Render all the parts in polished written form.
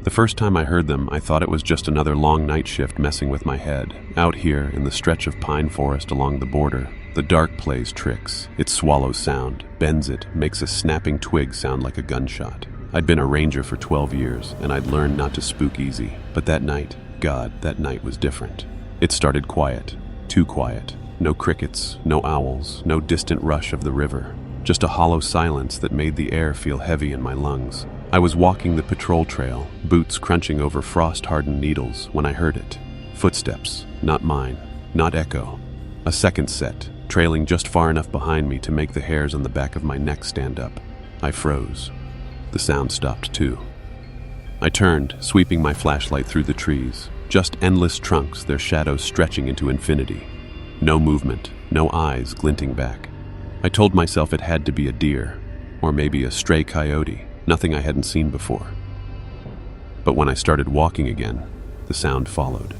The first time I heard them, I thought it was just another long night shift messing with my head. Out here, in the stretch of pine forest along the border, the dark plays tricks. It swallows sound, bends it, makes a snapping twig sound like a gunshot. I'd been a ranger for 12 years, and I'd learned not to spook easy. But that night, God, that night was different. It started quiet, too quiet. No crickets, no owls, no distant rush of the river. Just a hollow silence that made the air feel heavy in my lungs. I was walking the patrol trail, boots crunching over frost-hardened needles, when I heard it. Footsteps, not mine, not echo. A second set, trailing just far enough behind me to make the hairs on the back of my neck stand up. I froze. The sound stopped too. I turned, sweeping my flashlight through the trees. Just endless trunks, their shadows stretching into infinity. No movement, no eyes glinting back. I told myself it had to be a deer, or maybe a stray coyote, nothing I hadn't seen before. But when I started walking again, the sound followed.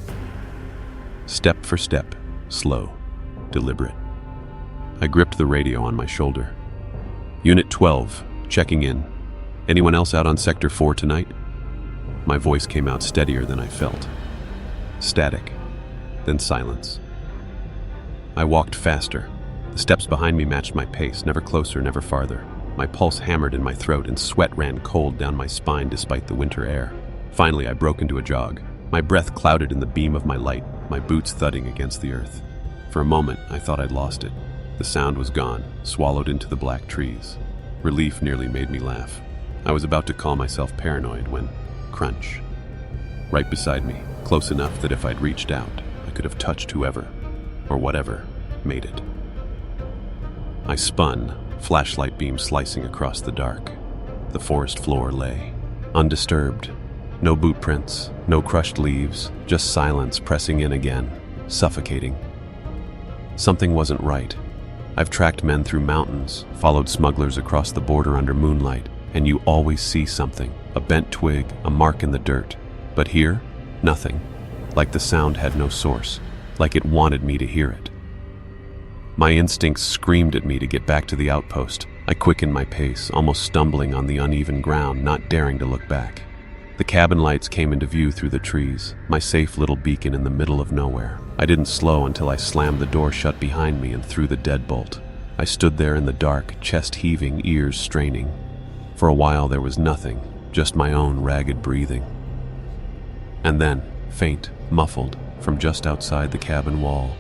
Step for step, slow, deliberate. I gripped the radio on my shoulder. Unit 12, checking in. Anyone else out on Sector 4 tonight? My voice came out steadier than I felt. Static, then silence. I walked faster. The steps behind me matched my pace, never closer, never farther. My pulse hammered in my throat and sweat ran cold down my spine despite the winter air. Finally, I broke into a jog. My breath clouded in the beam of my light, my boots thudding against the earth. For a moment, I thought I'd lost it. The sound was gone, swallowed into the black trees. Relief nearly made me laugh. I was about to call myself paranoid when, crunch. Right beside me, close enough that if I'd reached out, I could have touched whoever, or whatever, made it. I spun, flashlight beam slicing across the dark. The forest floor lay, undisturbed. No boot prints, no crushed leaves, just silence pressing in again, suffocating. Something wasn't right. I've tracked men through mountains, followed smugglers across the border under moonlight, and you always see something, a bent twig, a mark in the dirt. But here, nothing. Like the sound had no source, like it wanted me to hear it. My instincts screamed at me to get back to the outpost. I quickened my pace, almost stumbling on the uneven ground, not daring to look back. The cabin lights came into view through the trees, my safe little beacon in the middle of nowhere. I didn't slow until I slammed the door shut behind me and threw the deadbolt. I stood there in the dark, chest heaving, ears straining. For a while there was nothing, just my own ragged breathing. And then, faint, muffled, from just outside the cabin wall,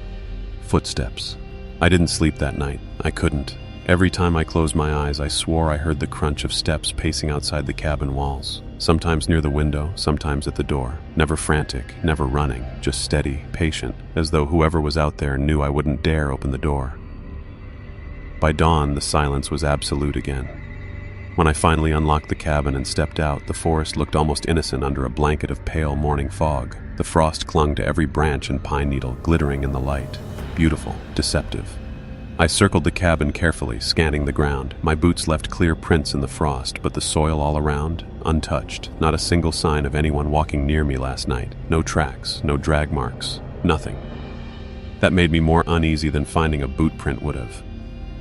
footsteps. I didn't sleep that night. I couldn't. Every time I closed my eyes, I swore I heard the crunch of steps pacing outside the cabin walls. Sometimes near the window, sometimes at the door. Never frantic, never running, just steady, patient, as though whoever was out there knew I wouldn't dare open the door. By dawn, the silence was absolute again. When I finally unlocked the cabin and stepped out, the forest looked almost innocent under a blanket of pale morning fog. The frost clung to every branch and pine needle, glittering in the light. Beautiful, deceptive. I circled the cabin carefully, scanning the ground. My boots left clear prints in the frost, but the soil all around, untouched. Not a single sign of anyone walking near me last night. No tracks, no drag marks, nothing. That made me more uneasy than finding a boot print would have.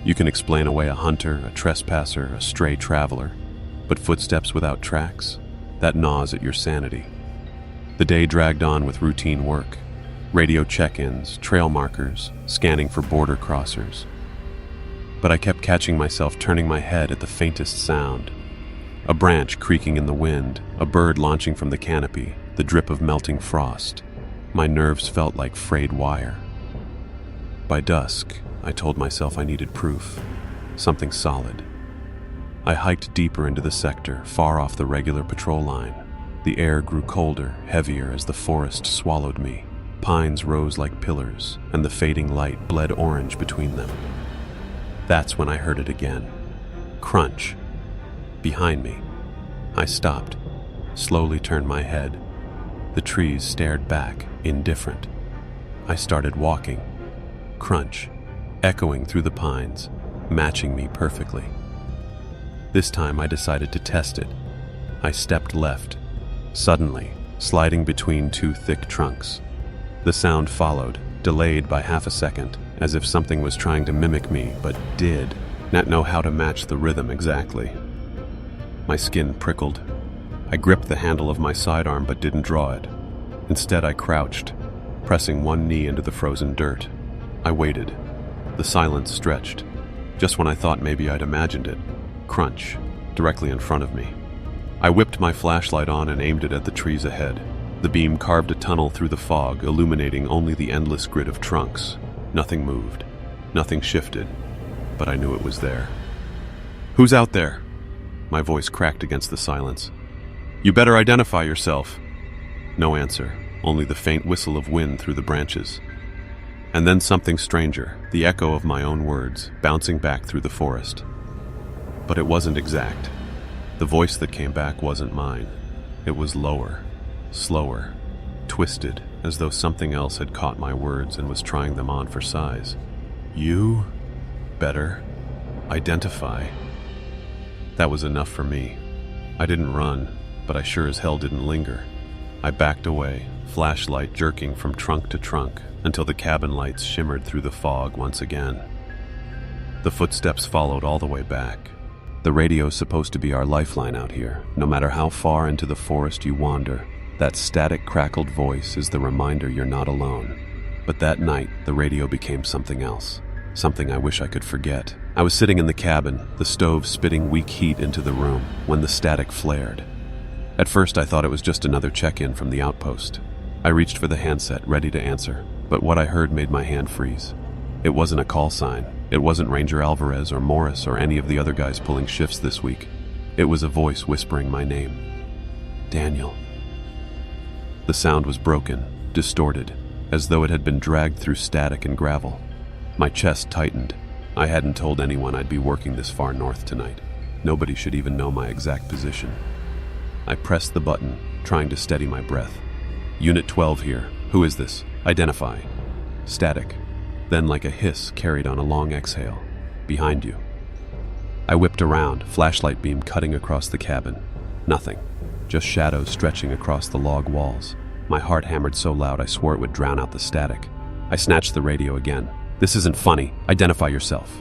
You can explain away a hunter, a trespasser, a stray traveler, but footsteps without tracks? That gnaws at your sanity. The day dragged on with routine work. Radio check-ins, trail markers, scanning for border crossers. But I kept catching myself turning my head at the faintest sound. A branch creaking in the wind, a bird launching from the canopy, the drip of melting frost. My nerves felt like frayed wire. By dusk, I told myself I needed proof, something solid. I hiked deeper into the sector, far off the regular patrol line. The air grew colder, heavier as the forest swallowed me. Pines rose like pillars, and the fading light bled orange between them. That's when I heard it again. Crunch. Behind me. I stopped, slowly turned my head. The trees stared back, indifferent. I started walking. Crunch. Echoing through the pines, matching me perfectly. This time I decided to test it. I stepped left, suddenly, sliding between two thick trunks. The sound followed, delayed by half a second, as if something was trying to mimic me, but did not know how to match the rhythm exactly. My skin prickled. I gripped the handle of my sidearm but didn't draw it. Instead, I crouched, pressing one knee into the frozen dirt. I waited. The silence stretched. Just when I thought maybe I'd imagined it, crunch, directly in front of me. I whipped my flashlight on and aimed it at the trees ahead. The beam carved a tunnel through the fog, illuminating only the endless grid of trunks. Nothing moved. Nothing shifted. But I knew it was there. "Who's out there?" My voice cracked against the silence. "You better identify yourself." No answer, only the faint whistle of wind through the branches. And then something stranger, the echo of my own words, bouncing back through the forest. But it wasn't exact. The voice that came back wasn't mine. It was lower, slower, twisted, as though something else had caught my words and was trying them on for size. "You better identify." That was enough for me. I didn't run, but I sure as hell didn't linger. I backed away, flashlight jerking from trunk to trunk, until the cabin lights shimmered through the fog once again. The footsteps followed all the way back. The radio's supposed to be our lifeline out here. No matter how far into the forest you wander, that static, crackled voice is the reminder you're not alone. But that night, the radio became something else. Something I wish I could forget. I was sitting in the cabin, the stove spitting weak heat into the room, when the static flared. At first, I thought it was just another check-in from the outpost. I reached for the handset, ready to answer, but what I heard made my hand freeze. It wasn't a call sign. It wasn't Ranger Alvarez or Morris or any of the other guys pulling shifts this week. It was a voice whispering my name. Daniel. The sound was broken, distorted, as though it had been dragged through static and gravel. My chest tightened. I hadn't told anyone I'd be working this far north tonight. Nobody should even know my exact position. I pressed the button, trying to steady my breath. Unit 12 here. Who is this? Identify. Static. Then, like a hiss, carried on a long exhale. Behind you. I whipped around, flashlight beam cutting across the cabin. Nothing. Just shadows stretching across the log walls. My heart hammered so loud I swore it would drown out the static. I snatched the radio again. "This isn't funny. Identify yourself."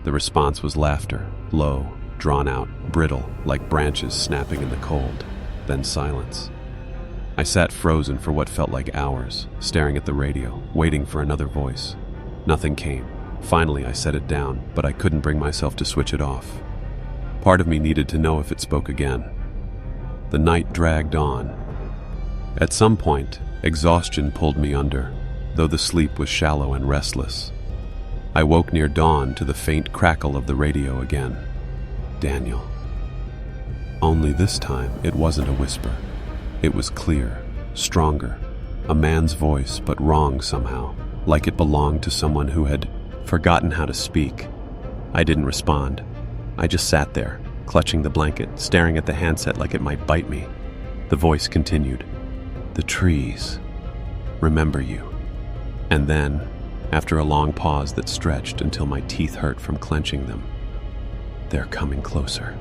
The response was laughter, low, drawn out, brittle, like branches snapping in the cold. Then silence. I sat frozen for what felt like hours, staring at the radio, waiting for another voice. Nothing came. Finally, I set it down, but I couldn't bring myself to switch it off. Part of me needed to know if it spoke again. The night dragged on. At some point, exhaustion pulled me under, though the sleep was shallow and restless. I woke near dawn to the faint crackle of the radio again. Daniel. Only this time, it wasn't a whisper. It was clear, stronger, a man's voice, but wrong somehow, like it belonged to someone who had forgotten how to speak. I didn't respond. I just sat there, clutching the blanket, staring at the handset like it might bite me. The voice continued. "The trees remember you." And then, after a long pause that stretched until my teeth hurt from clenching them, "They're coming closer."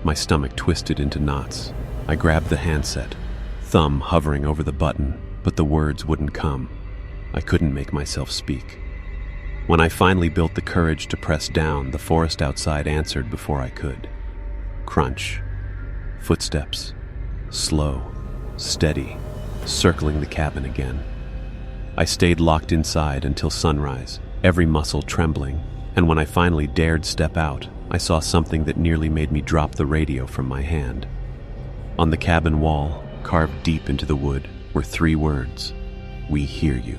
My stomach twisted into knots. I grabbed the handset, thumb hovering over the button, but the words wouldn't come. I couldn't make myself speak. When I finally built the courage to press down, the forest outside answered before I could. Crunch. Footsteps. Slow. Steady. Circling the cabin again. I stayed locked inside until sunrise, every muscle trembling, and when I finally dared step out, I saw something that nearly made me drop the radio from my hand. On the cabin wall, carved deep into the wood, were 3 words. "We hear you."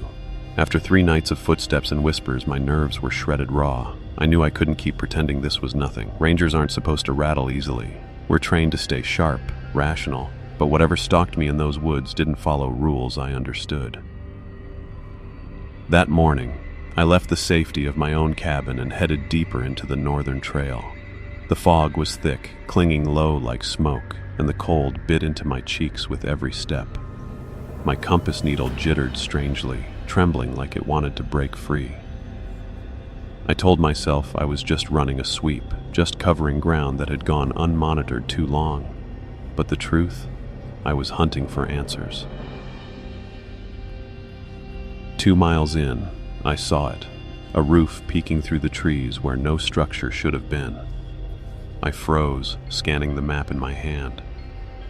After 3 nights of footsteps and whispers, my nerves were shredded raw. I knew I couldn't keep pretending this was nothing. Rangers aren't supposed to rattle easily. We're trained to stay sharp, rational, but whatever stalked me in those woods didn't follow rules I understood. That morning, I left the safety of my own cabin and headed deeper into the northern trail. The fog was thick, clinging low like smoke, and the cold bit into my cheeks with every step. My compass needle jittered strangely, trembling like it wanted to break free. I told myself I was just running a sweep, just covering ground that had gone unmonitored too long. But the truth, I was hunting for answers. 2 miles in, I saw it, a roof peeking through the trees where no structure should have been. I froze, scanning the map in my hand.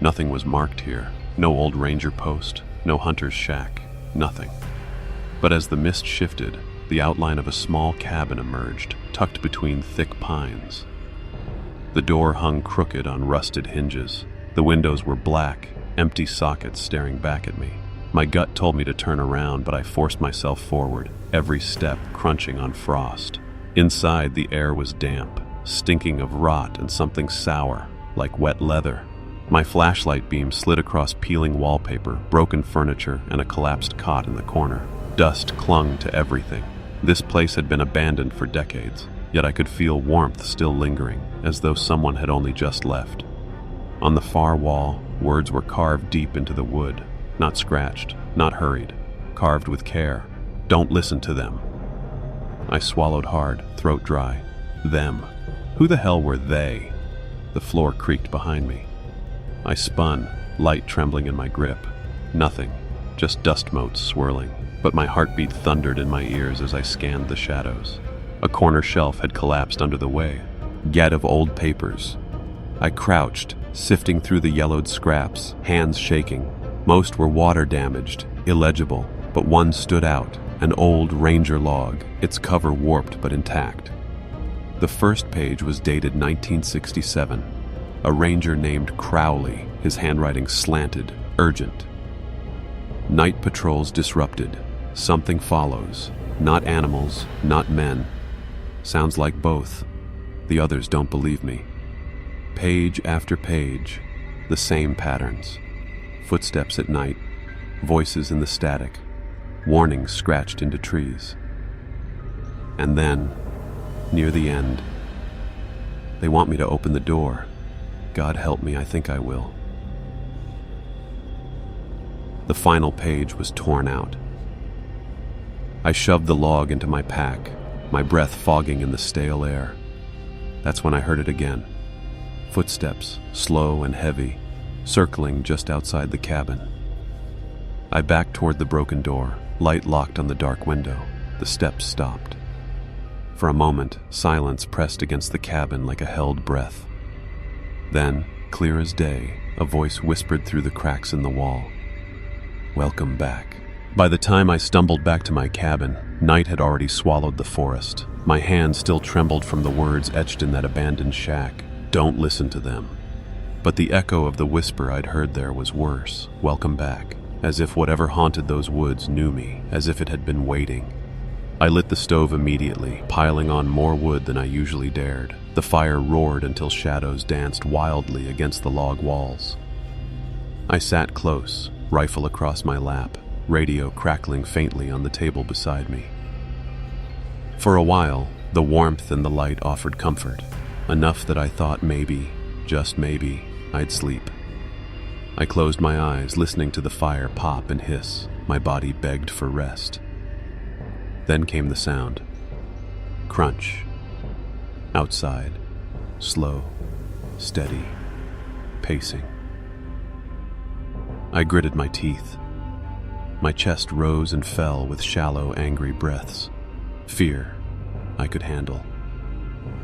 Nothing was marked here. No old ranger post, no hunter's shack, nothing. But as the mist shifted, the outline of a small cabin emerged, tucked between thick pines. The door hung crooked on rusted hinges. The windows were black, empty sockets staring back at me. My gut told me to turn around, but I forced myself forward, every step crunching on frost. Inside, the air was damp, stinking of rot and something sour, like wet leather. My flashlight beam slid across peeling wallpaper, broken furniture, and a collapsed cot in the corner. Dust clung to everything. This place had been abandoned for decades, yet I could feel warmth still lingering, as though someone had only just left. On the far wall, words were carved deep into the wood, not scratched, not hurried, carved with care. Don't listen to them. I swallowed hard, throat dry. Them. Who the hell were they? The floor creaked behind me. I spun, light trembling in my grip. Nothing, just dust motes swirling, but my heartbeat thundered in my ears as I scanned the shadows. A corner shelf had collapsed under the way. Gad of old papers. I crouched, sifting through the yellowed scraps, hands shaking. Most were water-damaged, illegible, but one stood out, an old ranger log, its cover warped but intact. The first page was dated 1967. A ranger named Crowley, his handwriting slanted, urgent. Night patrols disrupted. Something follows. Not animals, not men. Sounds like both. The others don't believe me. Page after page, the same patterns. Footsteps at night, voices in the static, warnings scratched into trees. And then, near the end, they want me to open the door. God help me, I think I will. The final page was torn out. I shoved the log into my pack, my breath fogging in the stale air. That's when I heard it again. Footsteps, slow and heavy, circling just outside the cabin. I backed toward the broken door, light locked on the dark window. The steps stopped. For a moment, silence pressed against the cabin like a held breath. Then, clear as day, a voice whispered through the cracks in the wall. Welcome back. By the time I stumbled back to my cabin, night had already swallowed the forest. My hand still trembled from the words etched in that abandoned shack. Don't listen to them. But the echo of the whisper I'd heard there was worse. Welcome back. As if whatever haunted those woods knew me, as if it had been waiting. I lit the stove immediately, piling on more wood than I usually dared. The fire roared until shadows danced wildly against the log walls. I sat close, rifle across my lap, radio crackling faintly on the table beside me. For a while, the warmth and the light offered comfort, enough that I thought maybe, just maybe, I'd sleep. I closed my eyes, listening to the fire pop and hiss. My body begged for rest. Then came the sound. Crunch. Outside. Slow. Steady. Pacing. I gritted my teeth. My chest rose and fell with shallow, angry breaths. Fear I could handle.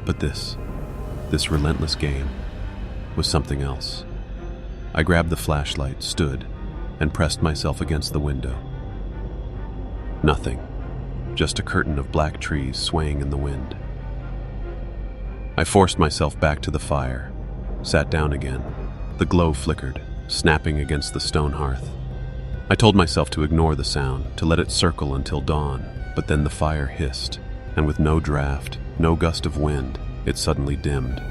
But this relentless game was something else. I grabbed the flashlight, stood, and pressed myself against the window. Nothing. Just a curtain of black trees swaying in the wind. I forced myself back to the fire, sat down again. The glow flickered, snapping against the stone hearth. I told myself to ignore the sound, to let it circle until dawn, but then the fire hissed, and with no draft, no gust of wind, it suddenly dimmed.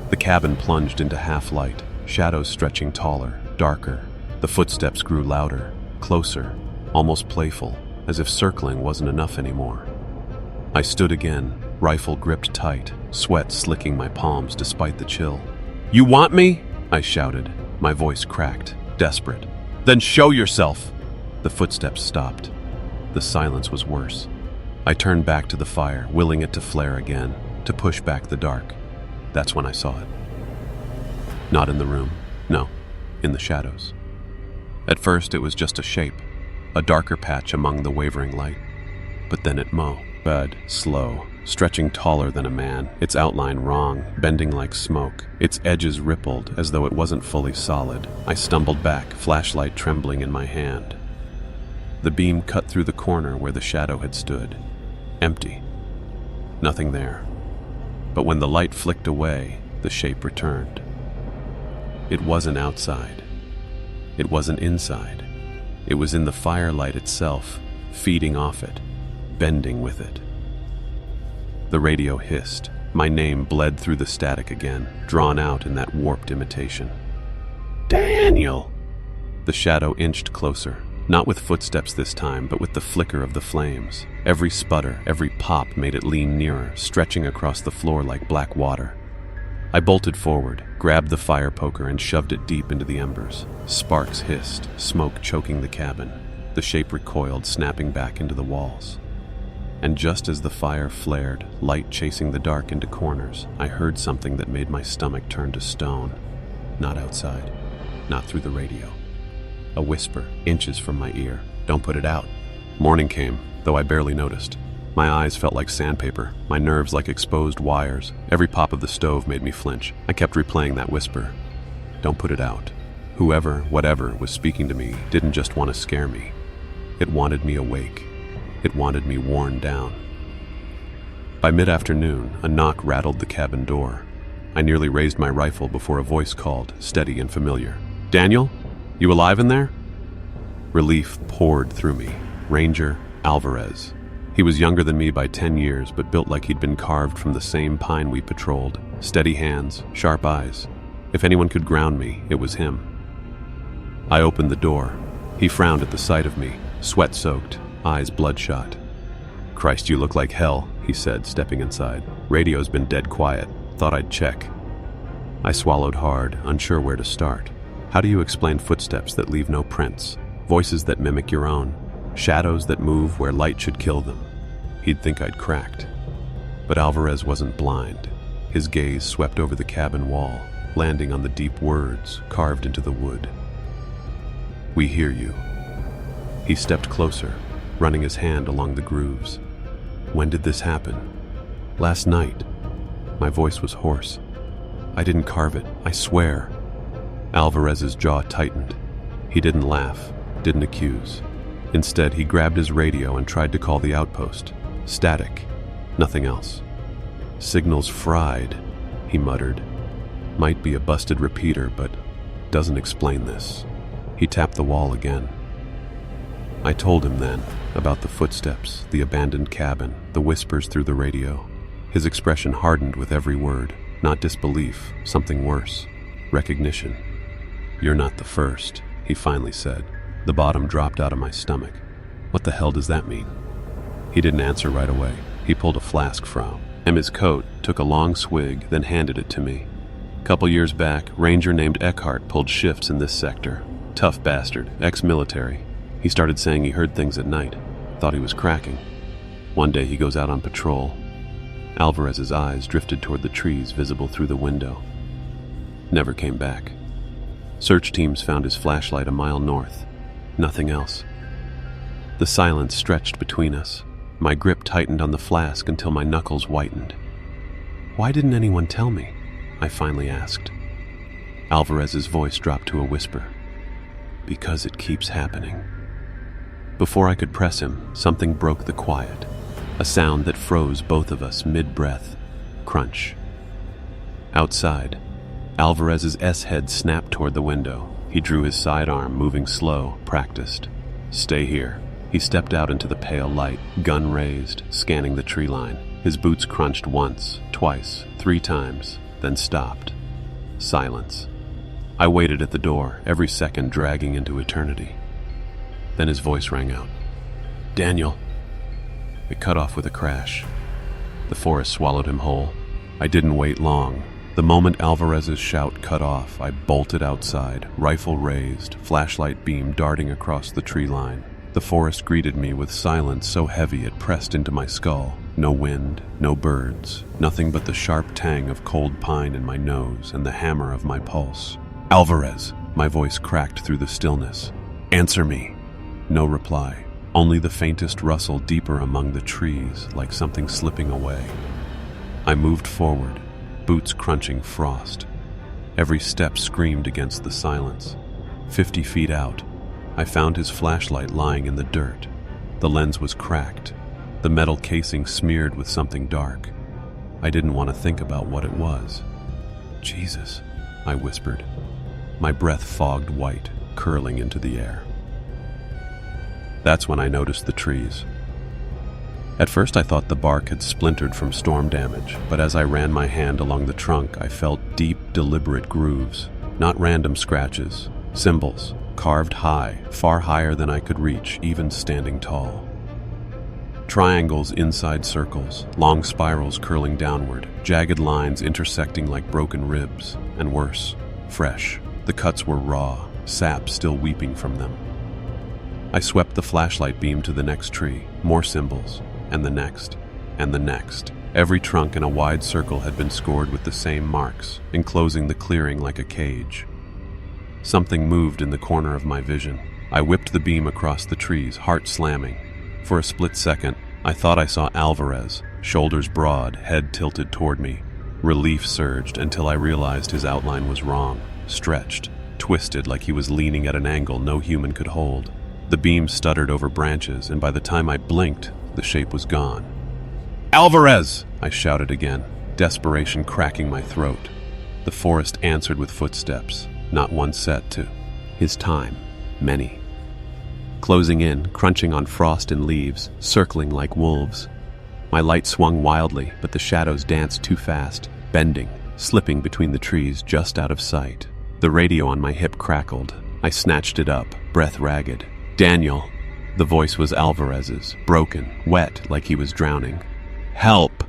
The cabin plunged into half-light, shadows stretching taller, darker. The footsteps grew louder, closer, almost playful, as if circling wasn't enough anymore. I stood again, rifle gripped tight, sweat slicking my palms despite the chill. "You want me?" I shouted, my voice cracked, desperate. "Then show yourself!" The footsteps stopped. The silence was worse. I turned back to the fire, willing it to flare again, to push back the dark. That's when I saw it. Not in the room. No, in the shadows. At first it was just a shape, a darker patch among the wavering light. But then it moved, slow, stretching taller than a man, its outline wrong, bending like smoke. Its edges rippled as though it wasn't fully solid. I stumbled back, flashlight trembling in my hand. The beam cut through the corner where the shadow had stood. Empty. Nothing there. But when the light flicked away, the shape returned. It wasn't outside. It wasn't inside. It was in the firelight itself, feeding off it, bending with it. The radio hissed. My name bled through the static again, drawn out in that warped imitation. Daniel! The shadow inched closer, not with footsteps this time, but with the flicker of the flames. Every sputter, every pop made it lean nearer, stretching across the floor like black water. I bolted forward, grabbed the fire poker and shoved it deep into the embers. Sparks hissed, smoke choking the cabin. The shape recoiled, snapping back into the walls. And just as the fire flared, light chasing the dark into corners, I heard something that made my stomach turn to stone. Not outside, not through the radio. A whisper, inches from my ear. Don't put it out. Morning came, though I barely noticed. My eyes felt like sandpaper, my nerves like exposed wires. Every pop of the stove made me flinch. I kept replaying that whisper. Don't put it out. Whoever, whatever, was speaking to me didn't just want to scare me. It wanted me awake. It wanted me worn down. By mid-afternoon, a knock rattled the cabin door. I nearly raised my rifle before a voice called, steady and familiar. Daniel? You alive in there? Relief poured through me. Ranger Alvarez. He was younger than me by 10 years, but built like he'd been carved from the same pine we patrolled. Steady hands, sharp eyes. If anyone could ground me, it was him. I opened the door. He frowned at the sight of me, sweat-soaked, eyes bloodshot. Christ, you look like hell, he said, stepping inside. Radio's been dead quiet. Thought I'd check. I swallowed hard, unsure where to start. How do you explain footsteps that leave no prints? Voices that mimic your own? Shadows that move where light should kill them? He'd think I'd cracked. But Alvarez wasn't blind. His gaze swept over the cabin wall, landing on the deep words carved into the wood. We hear you. He stepped closer, running his hand along the grooves. When did this happen? Last night. My voice was hoarse. I didn't carve it, I swear. Alvarez's jaw tightened. He didn't laugh, didn't accuse. Instead, he grabbed his radio and tried to call the outpost. Static. Nothing else. Signals fried, he muttered. Might be a busted repeater, but doesn't explain this. He tapped the wall again. I told him then about the footsteps, the abandoned cabin, the whispers through the radio. His expression hardened with every word. Not disbelief, something worse. Recognition. You're not the first, he finally said. The bottom dropped out of my stomach. What the hell does that mean? He didn't answer right away. He pulled a flask from his coat, took a long swig, then handed it to me. Couple years back, ranger named Eckhart pulled shifts in this sector. Tough bastard, ex-military. He started saying he heard things at night. Thought he was cracking. One day he goes out on patrol. Alvarez's eyes drifted toward the trees visible through the window. Never came back. Search teams found his flashlight a mile north. Nothing else. The silence stretched between us. My grip tightened on the flask until my knuckles whitened. Why didn't anyone tell me? I finally asked. Alvarez's voice dropped to a whisper. Because it keeps happening. Before I could press him, something broke the quiet. A sound that froze both of us mid-breath. Crunch. Outside, Alvarez's S-head snapped toward the window. He drew his sidearm, moving slow, practiced. Stay here. He stepped out into the pale light, gun raised, scanning the tree line. His boots crunched once, twice, 3 times, then stopped. Silence. I waited at the door, every second dragging into eternity. Then his voice rang out. Daniel. It cut off with a crash. The forest swallowed him whole. I didn't wait long. The moment Alvarez's shout cut off, I bolted outside, rifle raised, flashlight beam darting across the tree line. The forest greeted me with silence so heavy it pressed into my skull. No wind, no birds, nothing but the sharp tang of cold pine in my nose and the hammer of my pulse. Alvarez, my voice cracked through the stillness. Answer me. No reply. only the faintest rustle deeper among the trees, like something slipping away. I moved forward, boots crunching frost. Every step screamed against the silence. 50 feet out, I found his flashlight lying in the dirt. The lens was cracked, the metal casing smeared with something dark. I didn't want to think about what it was. "Jesus," I whispered. My breath fogged white, curling into the air. That's when I noticed the trees. At first I thought the bark had splintered from storm damage, but as I ran my hand along the trunk, I felt deep, deliberate grooves, not random scratches, symbols, carved high, far higher than I could reach, even standing tall. Triangles inside circles, long spirals curling downward, jagged lines intersecting like broken ribs, and worse, fresh. The cuts were raw, sap still weeping from them. I swept the flashlight beam to the next tree, more symbols, and the next, and the next. Every trunk in a wide circle had been scored with the same marks, enclosing the clearing like a cage. Something moved in the corner of my vision. I whipped the beam across the trees, heart slamming. For a split second, I thought I saw Alvarez, shoulders broad, head tilted toward me. Relief surged until I realized his outline was wrong, stretched, twisted like he was leaning at an angle no human could hold. The beam stuttered over branches, and by the time I blinked, the shape was gone. "Alvarez!" I shouted again, desperation cracking my throat. The forest answered with footsteps, not one set to his time, many. Closing in, crunching on frost and leaves, circling like wolves. My light swung wildly, but the shadows danced too fast, bending, slipping between the trees just out of sight. The radio on my hip crackled. I snatched it up, breath ragged. "Daniel!" The voice was Alvarez's, broken, wet like he was drowning. "Help!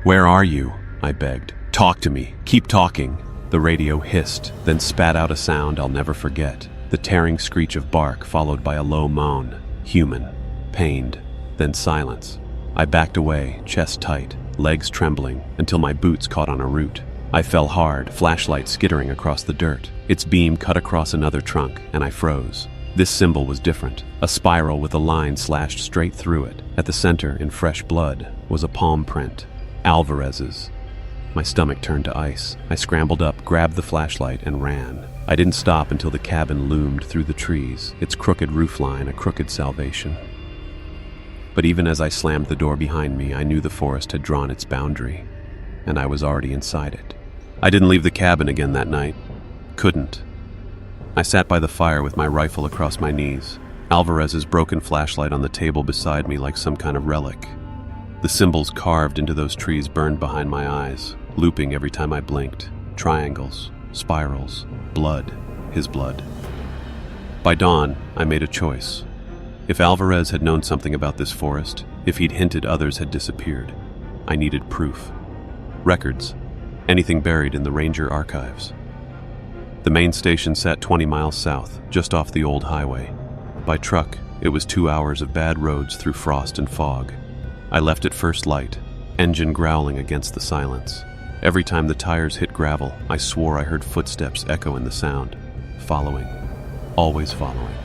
Where are you?" I begged. "Talk to me. Keep talking." The radio hissed, then spat out a sound I'll never forget. The tearing screech of bark followed by a low moan. Human. Pained. Then silence. I backed away, chest tight, legs trembling, until my boots caught on a root. I fell hard, flashlight skittering across the dirt. Its beam cut across another trunk, and I froze. This symbol was different. A spiral with a line slashed straight through it. At the center, in fresh blood, was a palm print. Alvarez's. My stomach turned to ice. I scrambled up, grabbed the flashlight, and ran. I didn't stop until the cabin loomed through the trees, its crooked roofline a crooked salvation. But even as I slammed the door behind me, I knew the forest had drawn its boundary, and I was already inside it. I didn't leave the cabin again that night. Couldn't. I sat by the fire with my rifle across my knees, Alvarez's broken flashlight on the table beside me like some kind of relic. The symbols carved into those trees burned behind my eyes, looping every time I blinked. Triangles, spirals, blood, his blood. By dawn, I made a choice. If Alvarez had known something about this forest, if he'd hinted others had disappeared, I needed proof. Records, anything buried in the Ranger archives. The main station sat 20 miles south, just off the old highway. By truck, it was 2 hours of bad roads through frost and fog. I left at first light, engine growling against the silence. Every time the tires hit gravel, I swore I heard footsteps echo in the sound. Following. Always following.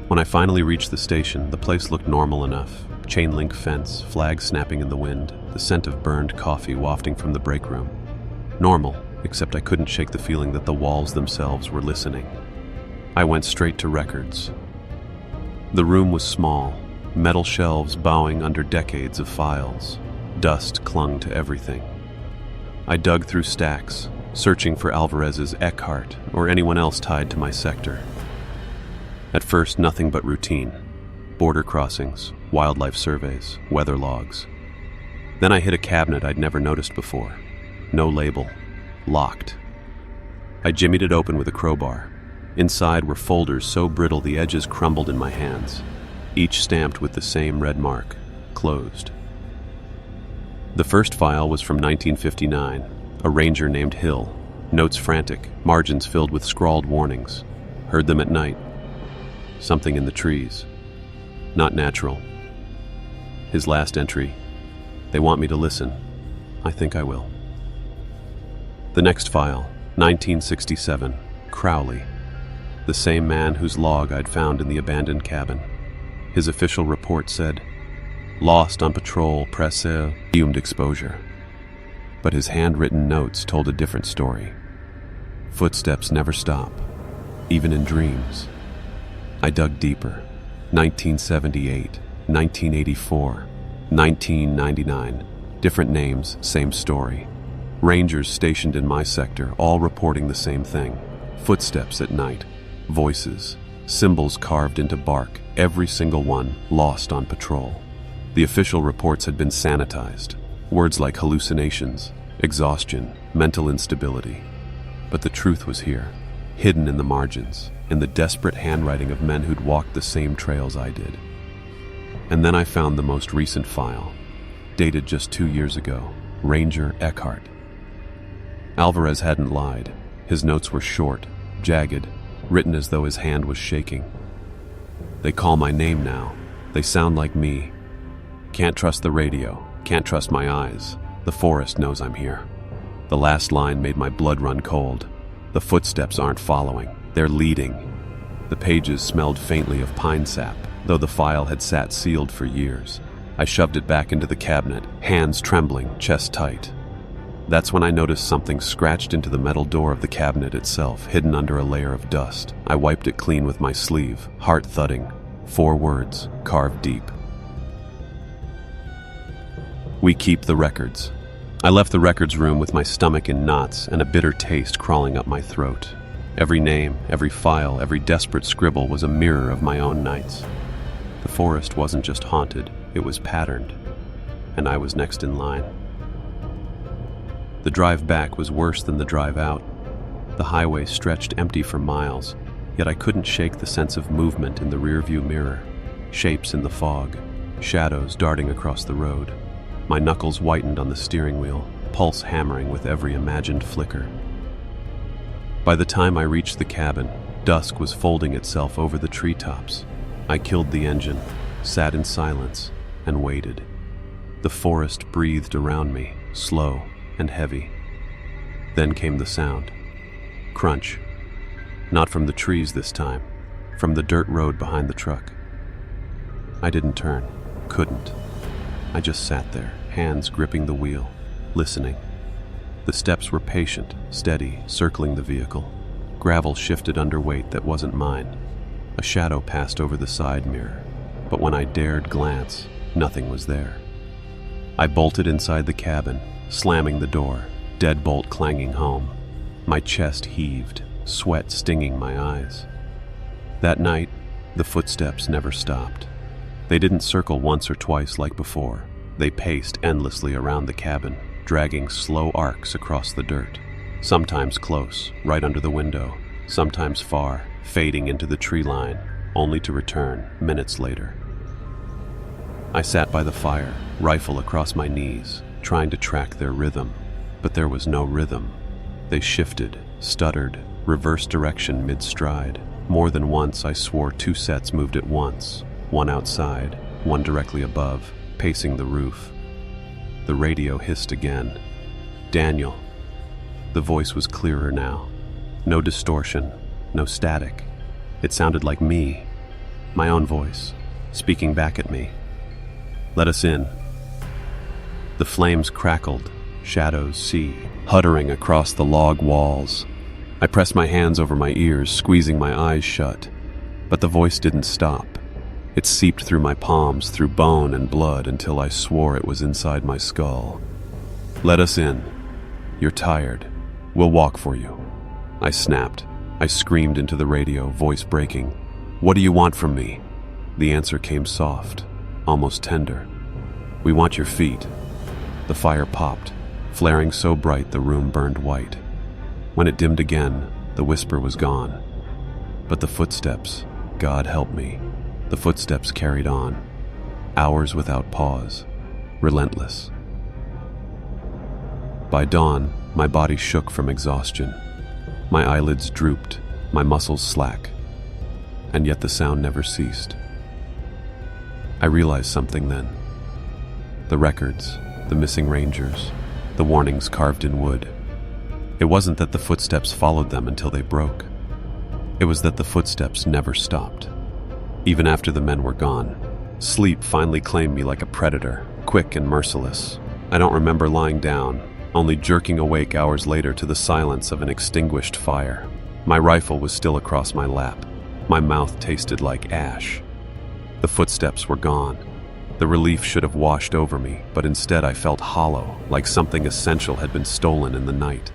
When I finally reached the station, the place looked normal enough. Chain link fence, flags snapping in the wind, the scent of burned coffee wafting from the break room. Normal, except I couldn't shake the feeling that the walls themselves were listening. I went straight to records. The room was small, metal shelves bowing under decades of files. Dust clung to everything. I dug through stacks, searching for Alvarez's Eckhart or anyone else tied to my sector. At first, nothing but routine. Border crossings, wildlife surveys, weather logs. Then I hit a cabinet I'd never noticed before. No label. Locked. I jimmied it open with a crowbar. Inside were folders so brittle the edges crumbled in my hands, each stamped with the same red mark, closed. The first file was from 1959, a ranger named Hill. Notes frantic, margins filled with scrawled warnings. Heard them at night. Something in the trees. Not natural. His last entry. They want me to listen. I think I will. The next file, 1967, Crowley. The same man whose log I'd found in the abandoned cabin. His official report said, "Lost on patrol, presumed exposure." But his handwritten notes told a different story. Footsteps never stop, even in dreams. I dug deeper. 1978, 1984, 1999. Different names, same story. Rangers stationed in my sector, all reporting the same thing. Footsteps at night. Voices. Symbols carved into bark, every single one lost on patrol. The official reports had been sanitized. Words like hallucinations, exhaustion, mental instability. But the truth was here, hidden in the margins, in the desperate handwriting of men who'd walked the same trails I did. And then I found the most recent file, dated just 2 years ago. Ranger Eckhart. Alvarez hadn't lied. His notes were short, jagged, written as though his hand was shaking. They call my name now. They sound like me. Can't trust the radio. Can't trust my eyes. The forest knows I'm here. The last line made my blood run cold. The footsteps aren't following. They're leading. The pages smelled faintly of pine sap, though the file had sat sealed for years. I shoved it back into the cabinet, hands trembling, chest tight. That's when I noticed something scratched into the metal door of the cabinet itself, hidden under a layer of dust. I wiped it clean with my sleeve, heart thudding. 4 words, carved deep. "We keep the records." I left the records room with my stomach in knots and a bitter taste crawling up my throat. Every name, every file, every desperate scribble was a mirror of my own nights. The forest wasn't just haunted, it was patterned, and I was next in line. The drive back was worse than the drive out. The highway stretched empty for miles, yet I couldn't shake the sense of movement in the rearview mirror. Shapes in the fog, shadows darting across the road. My knuckles whitened on the steering wheel, pulse hammering with every imagined flicker. By the time I reached the cabin, dusk was folding itself over the treetops. I killed the engine, sat in silence, and waited. The forest breathed around me, slow and heavy. Then came the sound. Crunch. Not from the trees this time, from the dirt road behind the truck. I didn't turn, couldn't. I just sat there, hands gripping the wheel, listening. The steps were patient, steady, circling the vehicle. Gravel shifted under weight that wasn't mine. A shadow passed over the side mirror, but when I dared glance, nothing was there. I bolted inside the cabin, slamming the door, deadbolt clanging home. My chest heaved, sweat stinging my eyes. That night, the footsteps never stopped. They didn't circle once or twice like before. They paced endlessly around the cabin, dragging slow arcs across the dirt. Sometimes close, right under the window, sometimes far, fading into the tree line, only to return minutes later. I sat by the fire, rifle across my knees, trying to track their rhythm, but there was no rhythm. They shifted, stuttered, reversed direction mid-stride. More than once I swore 2 sets moved at once, one outside, one directly above, pacing the roof. The radio hissed again. "Daniel." The voice was clearer now. No distortion, no static. It sounded like me, my own voice, speaking back at me. "Let us in." The flames crackled, shadows huttering across the log walls. I pressed my hands over my ears, squeezing my eyes shut. But the voice didn't stop. It seeped through my palms, through bone and blood, until I swore it was inside my skull. "Let us in. You're tired. We'll walk for you." I snapped. I screamed into the radio, voice breaking. "What do you want from me?" The answer came soft, almost tender. "We want your feet." The fire popped, flaring so bright the room burned white. When it dimmed again, the whisper was gone. But the footsteps, God help me, the footsteps carried on. Hours without pause, relentless. By dawn, my body shook from exhaustion. My eyelids drooped, my muscles slack. And yet the sound never ceased. I realized something then. The records, the missing rangers, the warnings carved in wood. It wasn't that the footsteps followed them until they broke. It was that the footsteps never stopped. Even after the men were gone, sleep finally claimed me like a predator, quick and merciless. I don't remember lying down, only jerking awake hours later to the silence of an extinguished fire. My rifle was still across my lap. My mouth tasted like ash. The footsteps were gone. The relief should have washed over me, but instead I felt hollow, like something essential had been stolen in the night.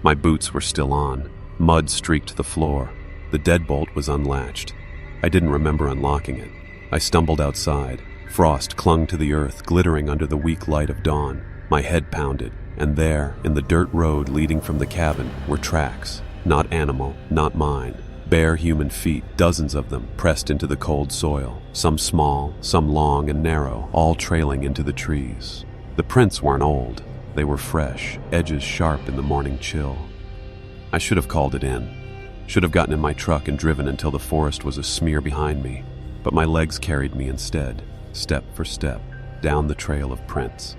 My boots were still on. Mud streaked the floor. The deadbolt was unlatched. I didn't remember unlocking it. I stumbled outside. Frost clung to the earth, glittering under the weak light of dawn. My head pounded, and there, in the dirt road leading from the cabin, were tracks. Not animal, not mine. Bare human feet, dozens of them, pressed into the cold soil. Some small, some long and narrow, all trailing into the trees. The prints weren't old. They were fresh, edges sharp in the morning chill. I should have called it in. Should have gotten in my truck and driven until the forest was a smear behind me. But my legs carried me instead, step for step, down the trail of prints.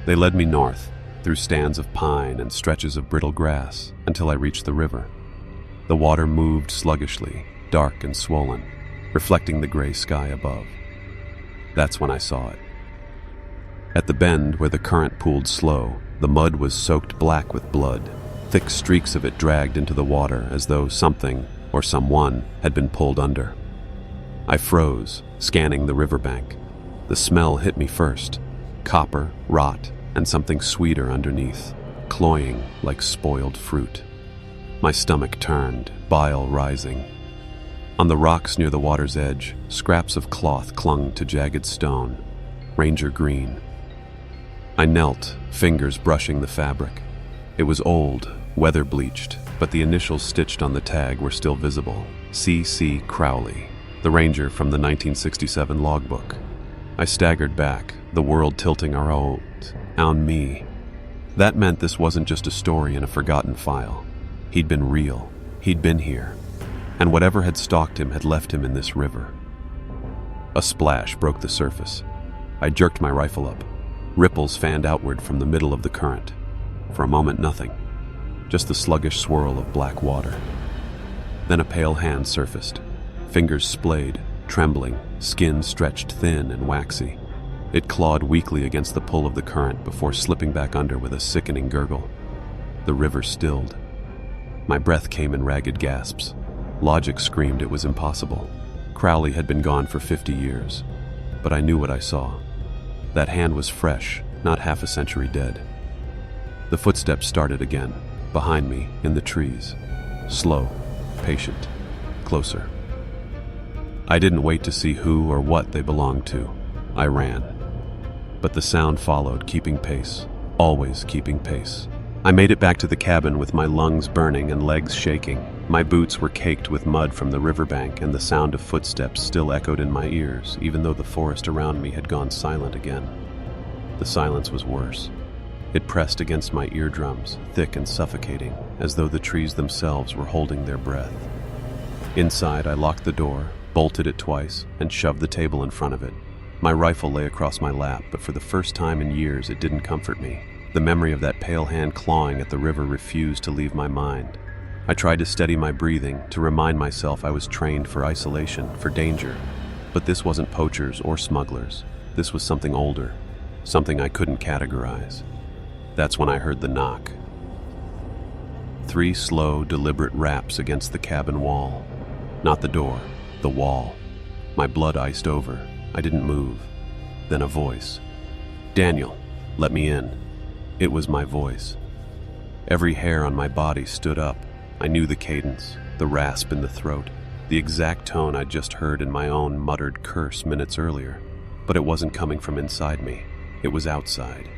They led me north, through stands of pine and stretches of brittle grass, until I reached the river. The water moved sluggishly, dark and swollen, reflecting the gray sky above. That's when I saw it. At the bend where the current pooled slow, the mud was soaked black with blood. Thick streaks of it dragged into the water as though something, or someone, had been pulled under. I froze, scanning the riverbank. The smell hit me first. Copper, rot, and something sweeter underneath, cloying like spoiled fruit. My stomach turned, bile rising. On the rocks near the water's edge, scraps of cloth clung to jagged stone, ranger green. I knelt, fingers brushing the fabric. It was old, weather-bleached, but the initials stitched on the tag were still visible. C.C. Crowley, the ranger from the 1967 logbook. I staggered back, the world tilting around me. That meant this wasn't just a story in a forgotten file. He'd been real. He'd been here. And whatever had stalked him had left him in this river. A splash broke the surface. I jerked my rifle up. Ripples fanned outward from the middle of the current. For a moment, nothing. Just the sluggish swirl of black water. Then a pale hand surfaced. Fingers splayed, trembling, skin stretched thin and waxy. It clawed weakly against the pull of the current before slipping back under with a sickening gurgle. The river stilled. My breath came in ragged gasps. Logic screamed it was impossible. Crowley had been gone for 50 years. But I knew what I saw. That hand was fresh, not half a century dead. The footsteps started again, behind me, in the trees. Slow, patient, closer. I didn't wait to see who or what they belonged to. I ran. But the sound followed, keeping pace, always keeping pace. I made it back to the cabin with my lungs burning and legs shaking. My boots were caked with mud from the riverbank, and the sound of footsteps still echoed in my ears, even though the forest around me had gone silent again. The silence was worse. It pressed against my eardrums, thick and suffocating, as though the trees themselves were holding their breath. Inside, I locked the door, bolted it twice, and shoved the table in front of it. My rifle lay across my lap, but for the first time in years it didn't comfort me. The memory of that pale hand clawing at the river refused to leave my mind. I tried to steady my breathing, to remind myself I was trained for isolation, for danger. But this wasn't poachers or smugglers. This was something older, something I couldn't categorize. That's when I heard the knock. 3 slow, deliberate raps against the cabin wall. Not the door, the wall. My blood iced over. I didn't move. Then a voice. "Daniel, let me in." It was my voice. Every hair on my body stood up. I knew the cadence, the rasp in the throat, the exact tone I'd just heard in my own muttered curse minutes earlier. But it wasn't coming from inside me. It was outside.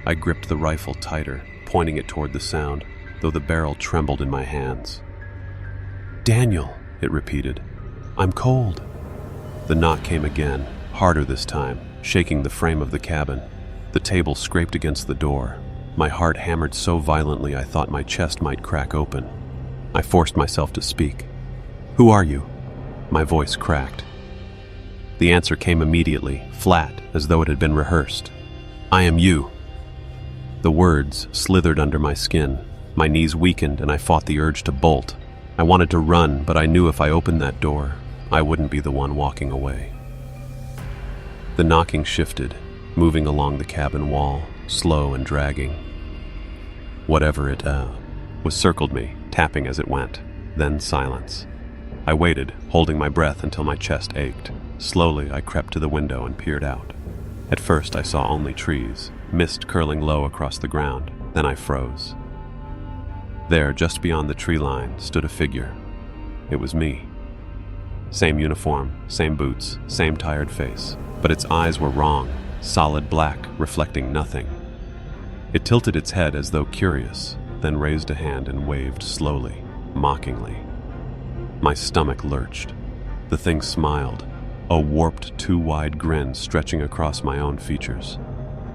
I gripped the rifle tighter, pointing it toward the sound, though the barrel trembled in my hands. "Daniel," it repeated. "I'm cold." The knock came again, harder this time, shaking the frame of the cabin. The table scraped against the door. My heart hammered so violently I thought my chest might crack open. I forced myself to speak. "Who are you?" My voice cracked. The answer came immediately, flat, as though it had been rehearsed. "I am you." The words slithered under my skin. My knees weakened and I fought the urge to bolt. I wanted to run, but I knew if I opened that door, I wouldn't be the one walking away. The knocking shifted, moving along the cabin wall, slow and dragging. Whatever it was circled me, tapping as it went. Then silence. I waited, holding my breath until my chest ached. Slowly, I crept to the window and peered out. At first, I saw only trees, mist curling low across the ground. Then I froze. There, just beyond the tree line, stood a figure. It was me. Same uniform, same boots, same tired face, but its eyes were wrong, solid black, reflecting nothing. It tilted its head as though curious, then raised a hand and waved slowly, mockingly. My stomach lurched. The thing smiled, a warped, too-wide grin stretching across my own features.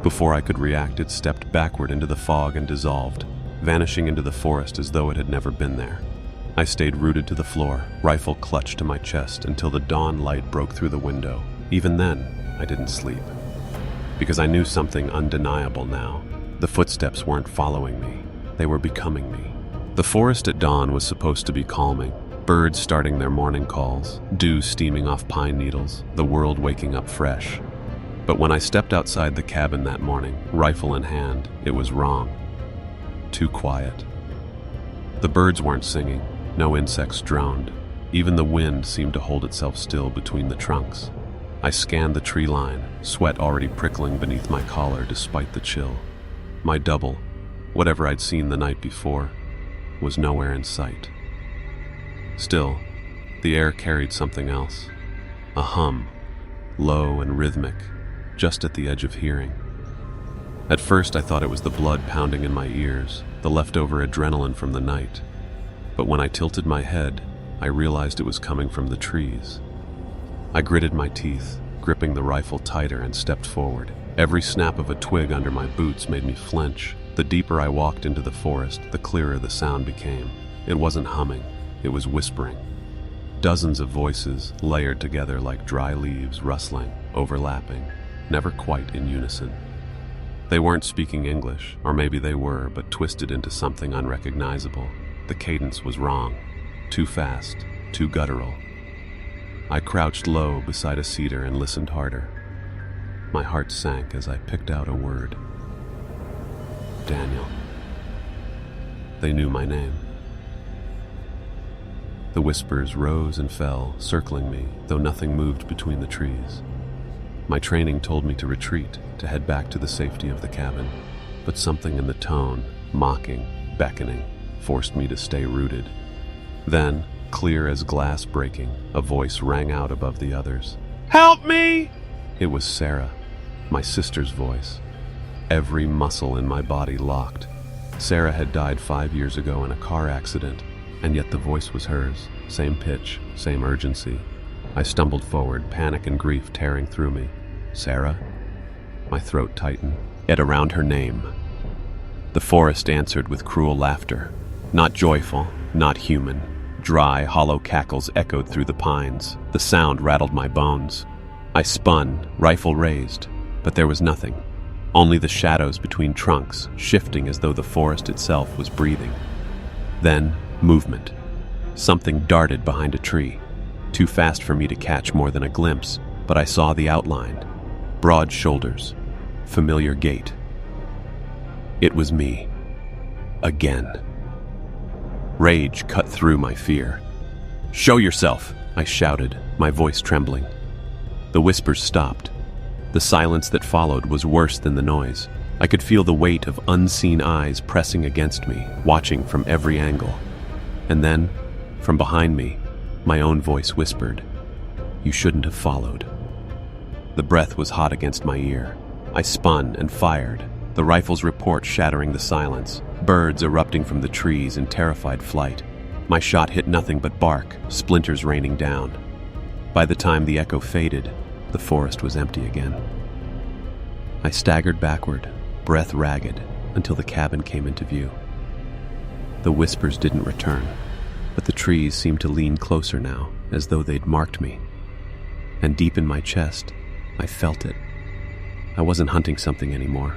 Before I could react, it stepped backward into the fog and dissolved, vanishing into the forest as though it had never been there. I stayed rooted to the floor, rifle clutched to my chest, until the dawn light broke through the window. Even then, I didn't sleep. Because I knew something undeniable now. The footsteps weren't following me. They were becoming me. The forest at dawn was supposed to be calming. Birds starting their morning calls, dew steaming off pine needles, the world waking up fresh. But when I stepped outside the cabin that morning, rifle in hand, it was wrong. Too quiet. The birds weren't singing, no insects droned. Even the wind seemed to hold itself still between the trunks. I scanned the tree line, sweat already prickling beneath my collar despite the chill. My double, whatever I'd seen the night before, was nowhere in sight. Still, the air carried something else. A hum, low and rhythmic, just at the edge of hearing. At first I thought it was the blood pounding in my ears, the leftover adrenaline from the night. But when I tilted my head, I realized it was coming from the trees. I gritted my teeth, gripping the rifle tighter, and stepped forward. Every snap of a twig under my boots made me flinch. The deeper I walked into the forest, the clearer the sound became. It wasn't humming, it was whispering. Dozens of voices layered together like dry leaves rustling, overlapping, never quite in unison. They weren't speaking English, or maybe they were, but twisted into something unrecognizable. The cadence was wrong, too fast, too guttural. I crouched low beside a cedar and listened harder. My heart sank as I picked out a word. Daniel. They knew my name. The whispers rose and fell, circling me, though nothing moved between the trees. My training told me to retreat, to head back to the safety of the cabin, but something in the tone, mocking, beckoning, forced me to stay rooted. Then, clear as glass breaking, a voice rang out above the others. "Help me!" It was Sarah, my sister's voice. Every muscle in my body locked. Sarah had died 5 years ago in a car accident, and yet the voice was hers, same pitch, same urgency. I stumbled forward, panic and grief tearing through me. Sarah? My throat tightened, yet around her name. The forest answered with cruel laughter. Not joyful, not human. Dry, hollow cackles echoed through the pines. The sound rattled my bones. I spun, rifle raised, but there was nothing. Only the shadows between trunks, shifting as though the forest itself was breathing. Then, movement. Something darted behind a tree. Too fast for me to catch more than a glimpse, but I saw the outline. Broad shoulders. Familiar gait. It was me. Again. Rage cut through my fear. "Show yourself!" I shouted, my voice trembling. The whispers stopped. The silence that followed was worse than the noise. I could feel the weight of unseen eyes pressing against me, watching from every angle. And then, from behind me, my own voice whispered, "You shouldn't have followed." The breath was hot against my ear. I spun and fired, the rifle's report shattering the silence, birds erupting from the trees in terrified flight. My shot hit nothing but bark, splinters raining down. By the time the echo faded, the forest was empty again. I staggered backward, breath ragged, until the cabin came into view. The whispers didn't return, but the trees seemed to lean closer now, as though they'd marked me. And deep in my chest, I felt it. I wasn't hunting something anymore.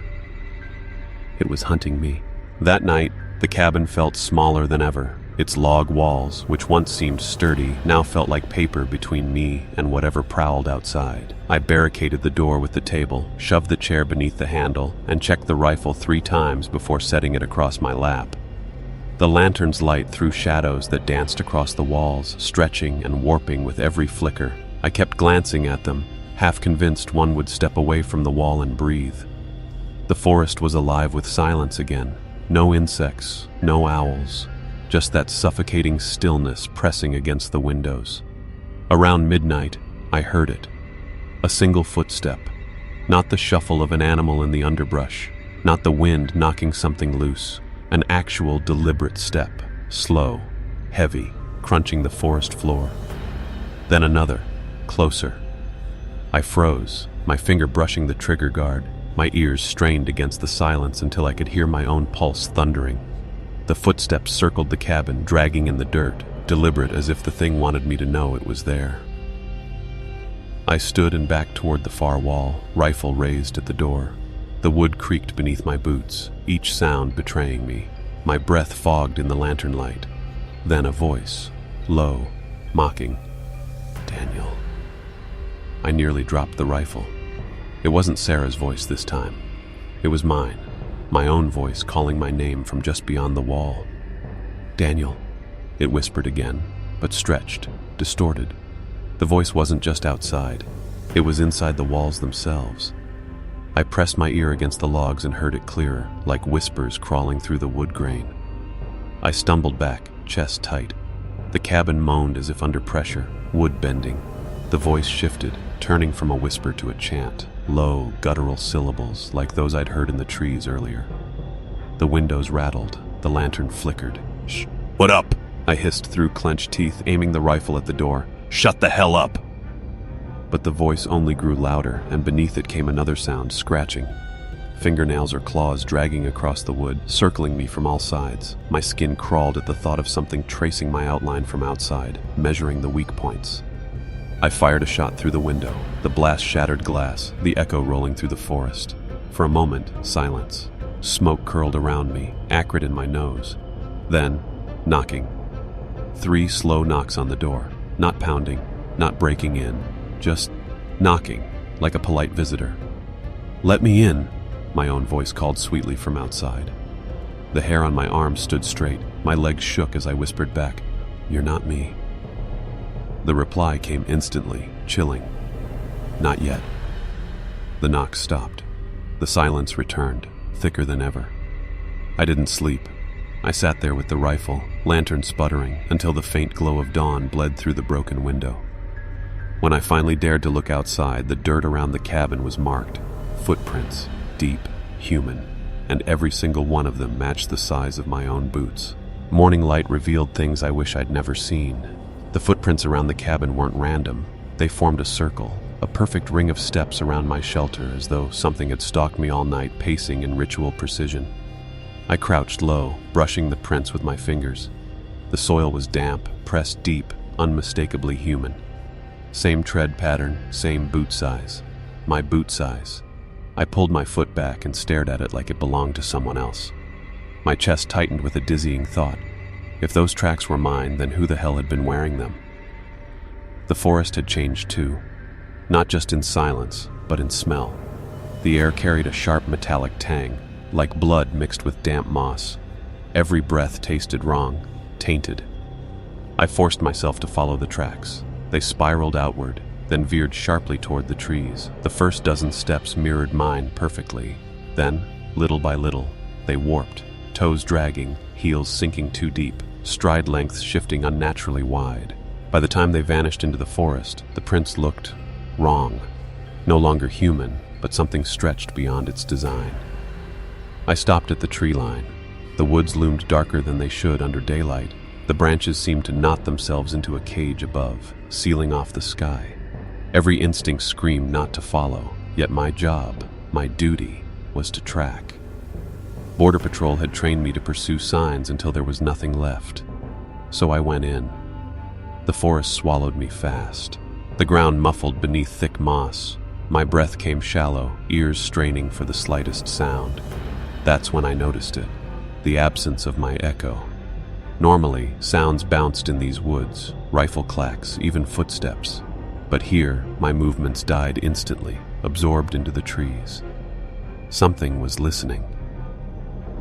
It was hunting me. That night, the cabin felt smaller than ever, Its log walls, which once seemed sturdy, now felt like paper between me and whatever prowled outside. I barricaded the door with the table, shoved the chair beneath the handle, and checked the rifle 3 times before setting it across my lap. The lantern's light threw shadows that danced across the walls, stretching and warping with every flicker. I kept glancing at them, half convinced one would step away from the wall and breathe. The forest was alive with silence again. No insects, no owls, just that suffocating stillness pressing against the windows. Around midnight, I heard it. A single footstep. Not the shuffle of an animal in the underbrush, not the wind knocking something loose. An actual deliberate step, slow, heavy, crunching the forest floor. Then another, closer. I froze, my finger brushing the trigger guard, my ears strained against the silence until I could hear my own pulse thundering. The footsteps circled the cabin, dragging in the dirt, deliberate as if the thing wanted me to know it was there. I stood and backed toward the far wall, rifle raised at the door. The wood creaked beneath my boots, each sound betraying me. My breath fogged in the lantern light. Then a voice, low, mocking. "Daniel." I nearly dropped the rifle. It wasn't Sarah's voice this time. It was mine, my own voice calling my name from just beyond the wall. "Daniel," it whispered again, but stretched, distorted. The voice wasn't just outside. It was inside the walls themselves. I pressed my ear against the logs and heard it clearer, like whispers crawling through the wood grain. I stumbled back, chest tight. The cabin moaned as if under pressure, wood bending. The voice shifted, turning from a whisper to a chant, low, guttural syllables like those I'd heard in the trees earlier. The windows rattled, the lantern flickered. "Shh, what up?" I hissed through clenched teeth, aiming the rifle at the door. "Shut the hell up!" But the voice only grew louder, and beneath it came another sound, scratching. Fingernails or claws dragging across the wood, circling me from all sides. My skin crawled at the thought of something tracing my outline from outside, measuring the weak points. I fired a shot through the window. The blast shattered glass, the echo rolling through the forest. For a moment, silence. Smoke curled around me, acrid in my nose. Then, knocking. 3 slow knocks on the door. Not pounding, not breaking in, just knocking, like a polite visitor. "Let me in," my own voice called sweetly from outside. The hair on my arm stood straight. My legs shook as I whispered back, "You're not me." The reply came instantly, chilling. "Not yet." The knock stopped. The silence returned, thicker than ever. I didn't sleep. I sat there with the rifle, lantern sputtering, until the faint glow of dawn bled through the broken window. When I finally dared to look outside, the dirt around the cabin was marked. Footprints, deep, human, and every single one of them matched the size of my own boots. Morning light revealed things I wish I'd never seen. The footprints around the cabin weren't random. They formed a circle, a perfect ring of steps around my shelter, as though something had stalked me all night, pacing in ritual precision. I crouched low, brushing the prints with my fingers. The soil was damp, pressed deep, unmistakably human. Same tread pattern, same boot size. My boot size. I pulled my foot back and stared at it like it belonged to someone else. My chest tightened with a dizzying thought. If those tracks were mine, then who the hell had been wearing them? The forest had changed too. Not just in silence, but in smell. The air carried a sharp metallic tang, like blood mixed with damp moss. Every breath tasted wrong, tainted. I forced myself to follow the tracks. They spiraled outward, then veered sharply toward the trees. The first dozen steps mirrored mine perfectly. Then, little by little, they warped, toes dragging, heels sinking too deep, stride lengths shifting unnaturally wide. By the time they vanished into the forest, the prints looked wrong. No longer human, but something stretched beyond its design. I stopped at the tree line. The woods loomed darker than they should under daylight. The branches seemed to knot themselves into a cage above, sealing off the sky. Every instinct screamed not to follow, yet my job, my duty, was to track. Border Patrol had trained me to pursue signs until there was nothing left. So I went in. The forest swallowed me fast. The ground muffled beneath thick moss. My breath came shallow, ears straining for the slightest sound. That's when I noticed it, the absence of my echo. Normally, sounds bounced in these woods, rifle clacks, even footsteps. But here, my movements died instantly, absorbed into the trees. Something was listening.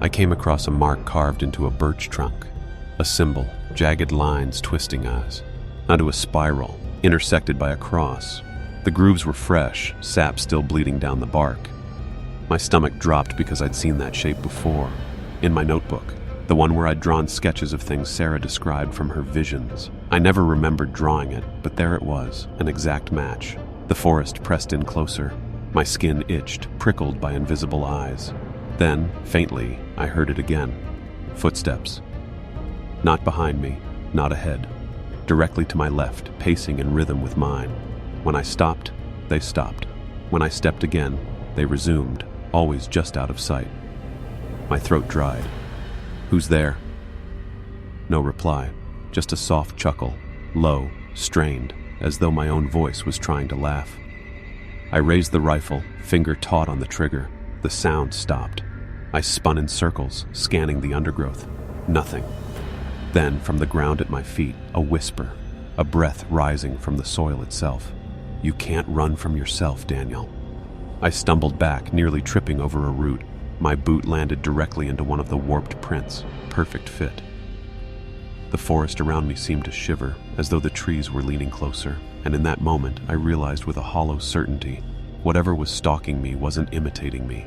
I came across a mark carved into a birch trunk, a symbol, jagged lines twisting us, onto a spiral, intersected by a cross. The grooves were fresh, sap still bleeding down the bark. My stomach dropped because I'd seen that shape before, in my notebook, the one where I'd drawn sketches of things Sarah described from her visions. I never remembered drawing it, but there it was, an exact match. The forest pressed in closer. My skin itched, prickled by invisible eyes. Then, faintly, I heard it again. Footsteps. Not behind me, not ahead. Directly to my left, pacing in rhythm with mine. When I stopped, they stopped. When I stepped again, they resumed, always just out of sight. My throat dried. "Who's there?" No reply, just a soft chuckle, low, strained, as though my own voice was trying to laugh. I raised the rifle, finger taut on the trigger. The sound stopped. I spun in circles, scanning the undergrowth. Nothing. Then, from the ground at my feet, a whisper, a breath rising from the soil itself. "You can't run from yourself, Daniel." I stumbled back, nearly tripping over a root. My boot landed directly into one of the warped prints. Perfect fit. The forest around me seemed to shiver, as though the trees were leaning closer, and in that moment I realized with a hollow certainty, whatever was stalking me wasn't imitating me.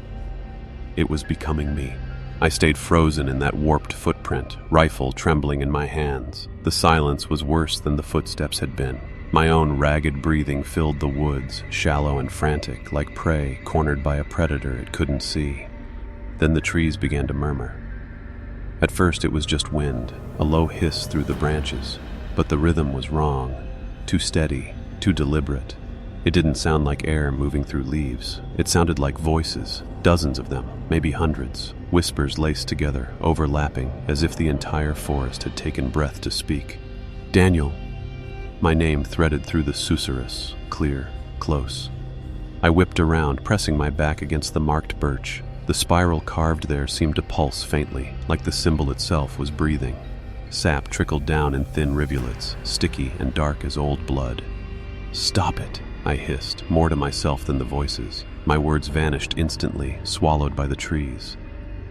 It was becoming me. I stayed frozen in that warped footprint, rifle trembling in my hands. The silence was worse than the footsteps had been. My own ragged breathing filled the woods, shallow and frantic, like prey cornered by a predator it couldn't see. Then the trees began to murmur. At first it was just wind, a low hiss through the branches, but the rhythm was wrong, too steady, too deliberate. It didn't sound like air moving through leaves. It sounded like voices, dozens of them, maybe hundreds, whispers laced together, overlapping, as if the entire forest had taken breath to speak. "Daniel." My name threaded through the susurrus, clear, close. I whipped around, pressing my back against the marked birch. The spiral carved there seemed to pulse faintly, like the symbol itself was breathing. Sap trickled down in thin rivulets, sticky and dark as old blood. "Stop it," I hissed, more to myself than the voices. My words vanished instantly, swallowed by the trees.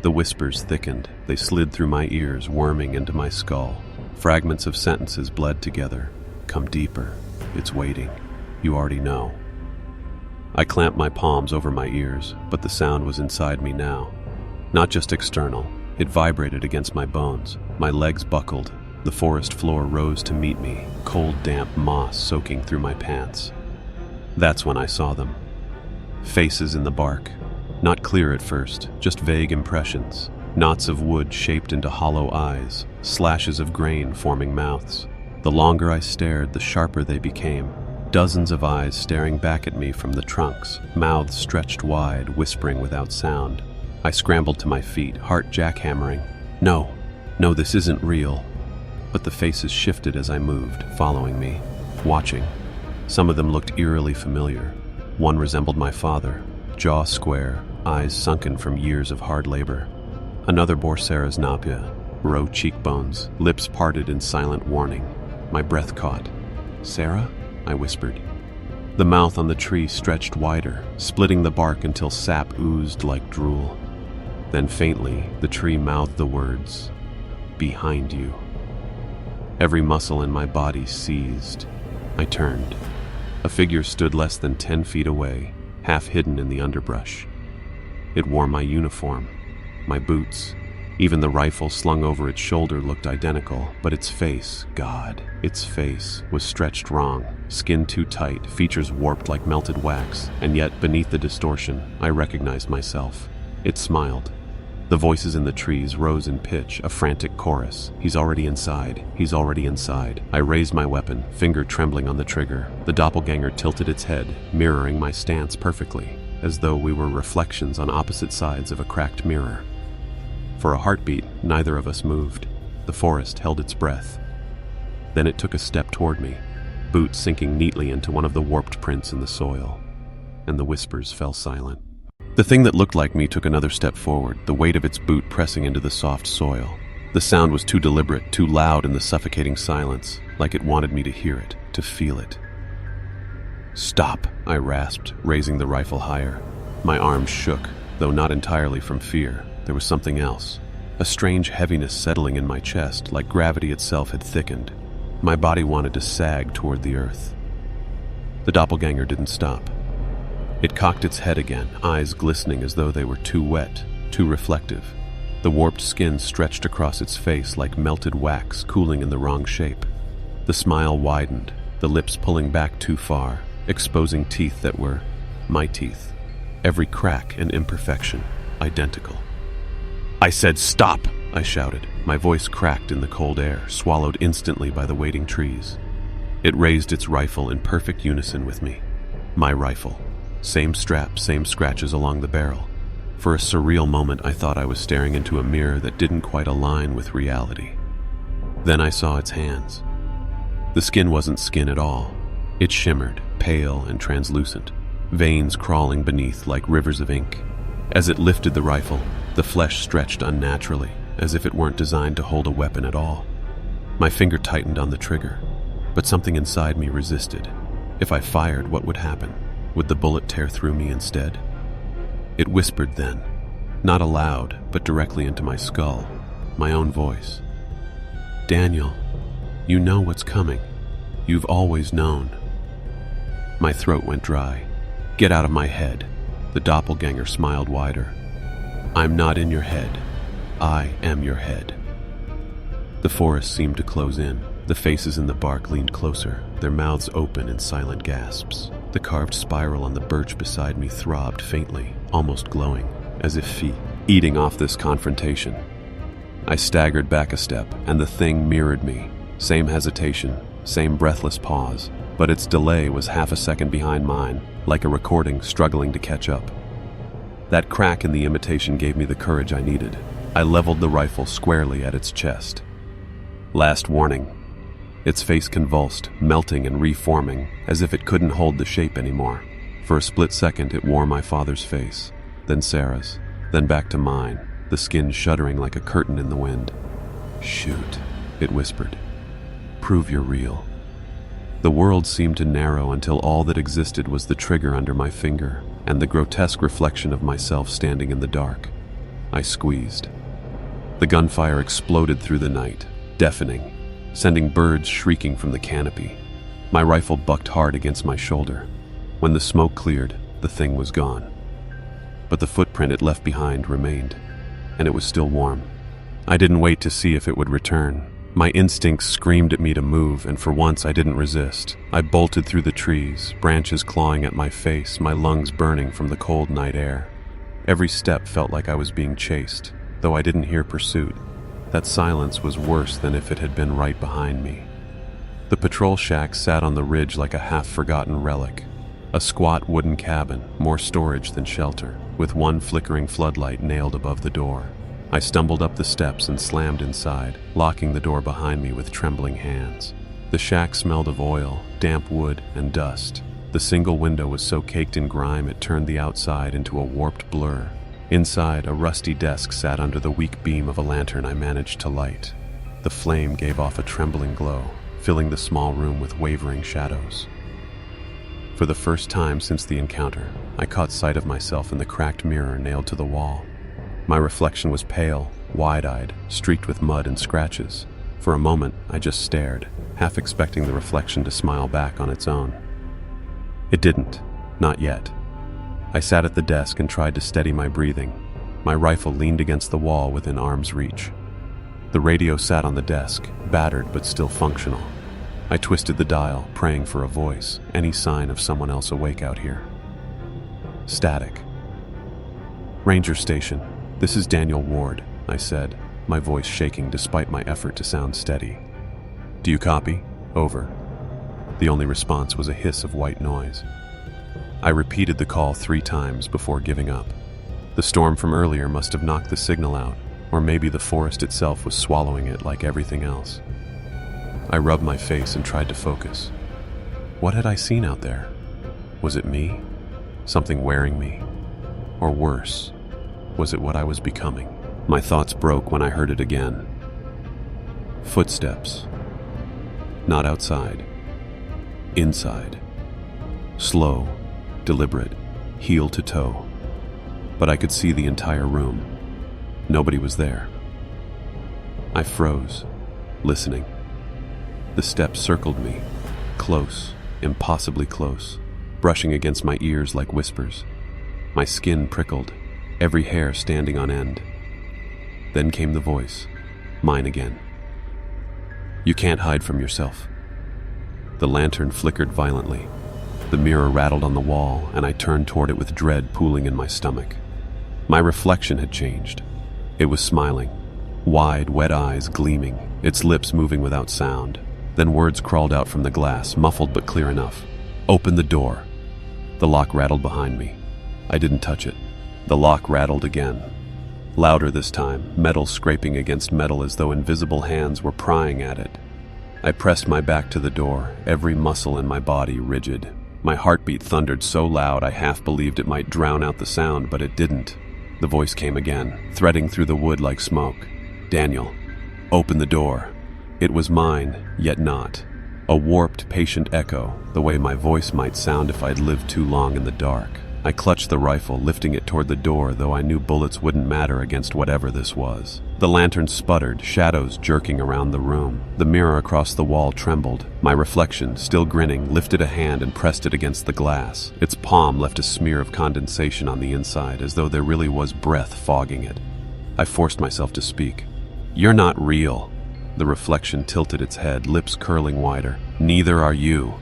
The whispers thickened. They slid through my ears, worming into my skull. Fragments of sentences bled together. "Come deeper. It's waiting. You already know." I clamped my palms over my ears, but the sound was inside me now. Not just external. It vibrated against my bones. My legs buckled. The forest floor rose to meet me, cold, damp moss soaking through my pants. That's when I saw them. Faces in the bark. Not clear at first, just vague impressions. Knots of wood shaped into hollow eyes, slashes of grain forming mouths. The longer I stared, the sharper they became. Dozens of eyes staring back at me from the trunks, mouths stretched wide, whispering without sound. I scrambled to my feet, heart jackhammering. No, this isn't real. But the faces shifted as I moved, following me, watching. Some of them looked eerily familiar. One resembled my father, jaw square, eyes sunken from years of hard labor. Another bore Sarah's napia, row cheekbones, lips parted in silent warning. My breath caught. "Sarah?" I whispered. The mouth on the tree stretched wider, splitting the bark until sap oozed like drool. Then faintly, the tree mouthed the words, "Behind you." Every muscle in my body seized. I turned. A figure stood less than 10 feet away, half hidden in the underbrush. It wore my uniform, my boots. Even the rifle slung over its shoulder looked identical, but its face, God, its face was stretched wrong, skin too tight, features warped like melted wax, and yet beneath the distortion, I recognized myself. It smiled. The voices in the trees rose in pitch, a frantic chorus. "He's already inside. He's already inside." I raised my weapon, finger trembling on the trigger. The doppelganger tilted its head, mirroring my stance perfectly, as though we were reflections on opposite sides of a cracked mirror. For a heartbeat, neither of us moved. The forest held its breath. Then it took a step toward me, boot sinking neatly into one of the warped prints in the soil, and the whispers fell silent. The thing that looked like me took another step forward, the weight of its boot pressing into the soft soil. The sound was too deliberate, too loud in the suffocating silence, like it wanted me to hear it, to feel it. "Stop," I rasped, raising the rifle higher. My arms shook, though not entirely from fear. There was something else. A strange heaviness settling in my chest, like gravity itself had thickened. My body wanted to sag toward the earth. The doppelganger didn't stop. It cocked its head again, eyes glistening as though they were too wet, too reflective. The warped skin stretched across its face like melted wax cooling in the wrong shape. The smile widened, the lips pulling back too far, exposing teeth that were my teeth. Every crack and imperfection, identical. "I said stop!" I shouted. My voice cracked in the cold air, swallowed instantly by the waiting trees. It raised its rifle in perfect unison with me. My rifle. Same strap, same scratches along the barrel. For a surreal moment, I thought I was staring into a mirror that didn't quite align with reality. Then I saw its hands. The skin wasn't skin at all. It shimmered, pale and translucent, veins crawling beneath like rivers of ink. As it lifted the rifle, the flesh stretched unnaturally, as if it weren't designed to hold a weapon at all. My finger tightened on the trigger, but something inside me resisted. If I fired, what would happen? Would the bullet tear through me instead? It whispered then, not aloud, but directly into my skull, my own voice. "Daniel, you know what's coming. You've always known." My throat went dry. "Get out of my head." The doppelganger smiled wider. "I'm not in your head. I am your head." The forest seemed to close in. The faces in the bark leaned closer, their mouths open in silent gasps. The carved spiral on the birch beside me throbbed faintly, almost glowing, as if feet eating off this confrontation. I staggered back a step, and the thing mirrored me. Same hesitation, same breathless pause, but its delay was half a second behind mine, like a recording struggling to catch up. That crack in the imitation gave me the courage I needed. I leveled the rifle squarely at its chest. Last warning. Its face convulsed, melting and reforming, as if it couldn't hold the shape anymore. For a split second, it wore my father's face, then Sarah's, then back to mine, the skin shuddering like a curtain in the wind. "Shoot," it whispered. "Prove you're real." The world seemed to narrow until all that existed was the trigger under my finger and the grotesque reflection of myself standing in the dark. I squeezed. The gunfire exploded through the night, deafening, sending birds shrieking from the canopy. My rifle bucked hard against my shoulder. When the smoke cleared, the thing was gone. But the footprint it left behind remained, and it was still warm. I didn't wait to see if it would return. My instincts screamed at me to move, and for once I didn't resist. I bolted through the trees, branches clawing at my face, my lungs burning from the cold night air. Every step felt like I was being chased, though I didn't hear pursuit. That silence was worse than if it had been right behind me. The patrol shack sat on the ridge like a half-forgotten relic. A squat wooden cabin, more storage than shelter, with one flickering floodlight nailed above the door. I stumbled up the steps and slammed inside, locking the door behind me with trembling hands. The shack smelled of oil, damp wood, and dust. The single window was so caked in grime it turned the outside into a warped blur. Inside, a rusty desk sat under the weak beam of a lantern I managed to light. The flame gave off a trembling glow, filling the small room with wavering shadows. For the first time since the encounter, I caught sight of myself in the cracked mirror nailed to the wall. My reflection was pale, wide-eyed, streaked with mud and scratches. For a moment, I just stared, half expecting the reflection to smile back on its own. It didn't, not yet. I sat at the desk and tried to steady my breathing. My rifle leaned against the wall within arm's reach. The radio sat on the desk, battered but still functional. I twisted the dial, praying for a voice, any sign of someone else awake out here. Static. "Ranger Station, this is Daniel Ward," I said, my voice shaking despite my effort to sound steady. "Do you copy? Over." The only response was a hiss of white noise. I repeated the call 3 times before giving up. The storm from earlier must have knocked the signal out, or maybe the forest itself was swallowing it like everything else. I rubbed my face and tried to focus. What had I seen out there? Was it me? Something wearing me? Or worse, was it what I was becoming? My thoughts broke when I heard it again. Footsteps. Not outside. Inside. Slow, deliberate, heel to toe. But I could see the entire room. Nobody was there. I froze, listening. The steps circled me, close, impossibly close, brushing against my ears like whispers. My skin prickled, every hair standing on end. Then came the voice, mine again. You can't hide from yourself. The lantern flickered violently. The mirror rattled on the wall, and I turned toward it with dread pooling in my stomach. My reflection had changed. It was smiling, wide, wet eyes gleaming, its lips moving without sound. Then words crawled out from the glass, muffled but clear enough. Open the door. The lock rattled behind me. I didn't touch it. The lock rattled again. Louder this time, metal scraping against metal as though invisible hands were prying at it. I pressed my back to the door, every muscle in my body rigid. My heartbeat thundered so loud I half believed it might drown out the sound, but it didn't. The voice came again, threading through the wood like smoke. Daniel, open the door. It was mine, yet not. A warped, patient echo, the way my voice might sound if I'd lived too long in the dark. I clutched the rifle, lifting it toward the door, though I knew bullets wouldn't matter against whatever this was. The lantern sputtered, shadows jerking around the room. The mirror across the wall trembled. My reflection, still grinning, lifted a hand and pressed it against the glass. Its palm left a smear of condensation on the inside, as though there really was breath fogging it. I forced myself to speak. You're not real. The reflection tilted its head, lips curling wider. Neither are you.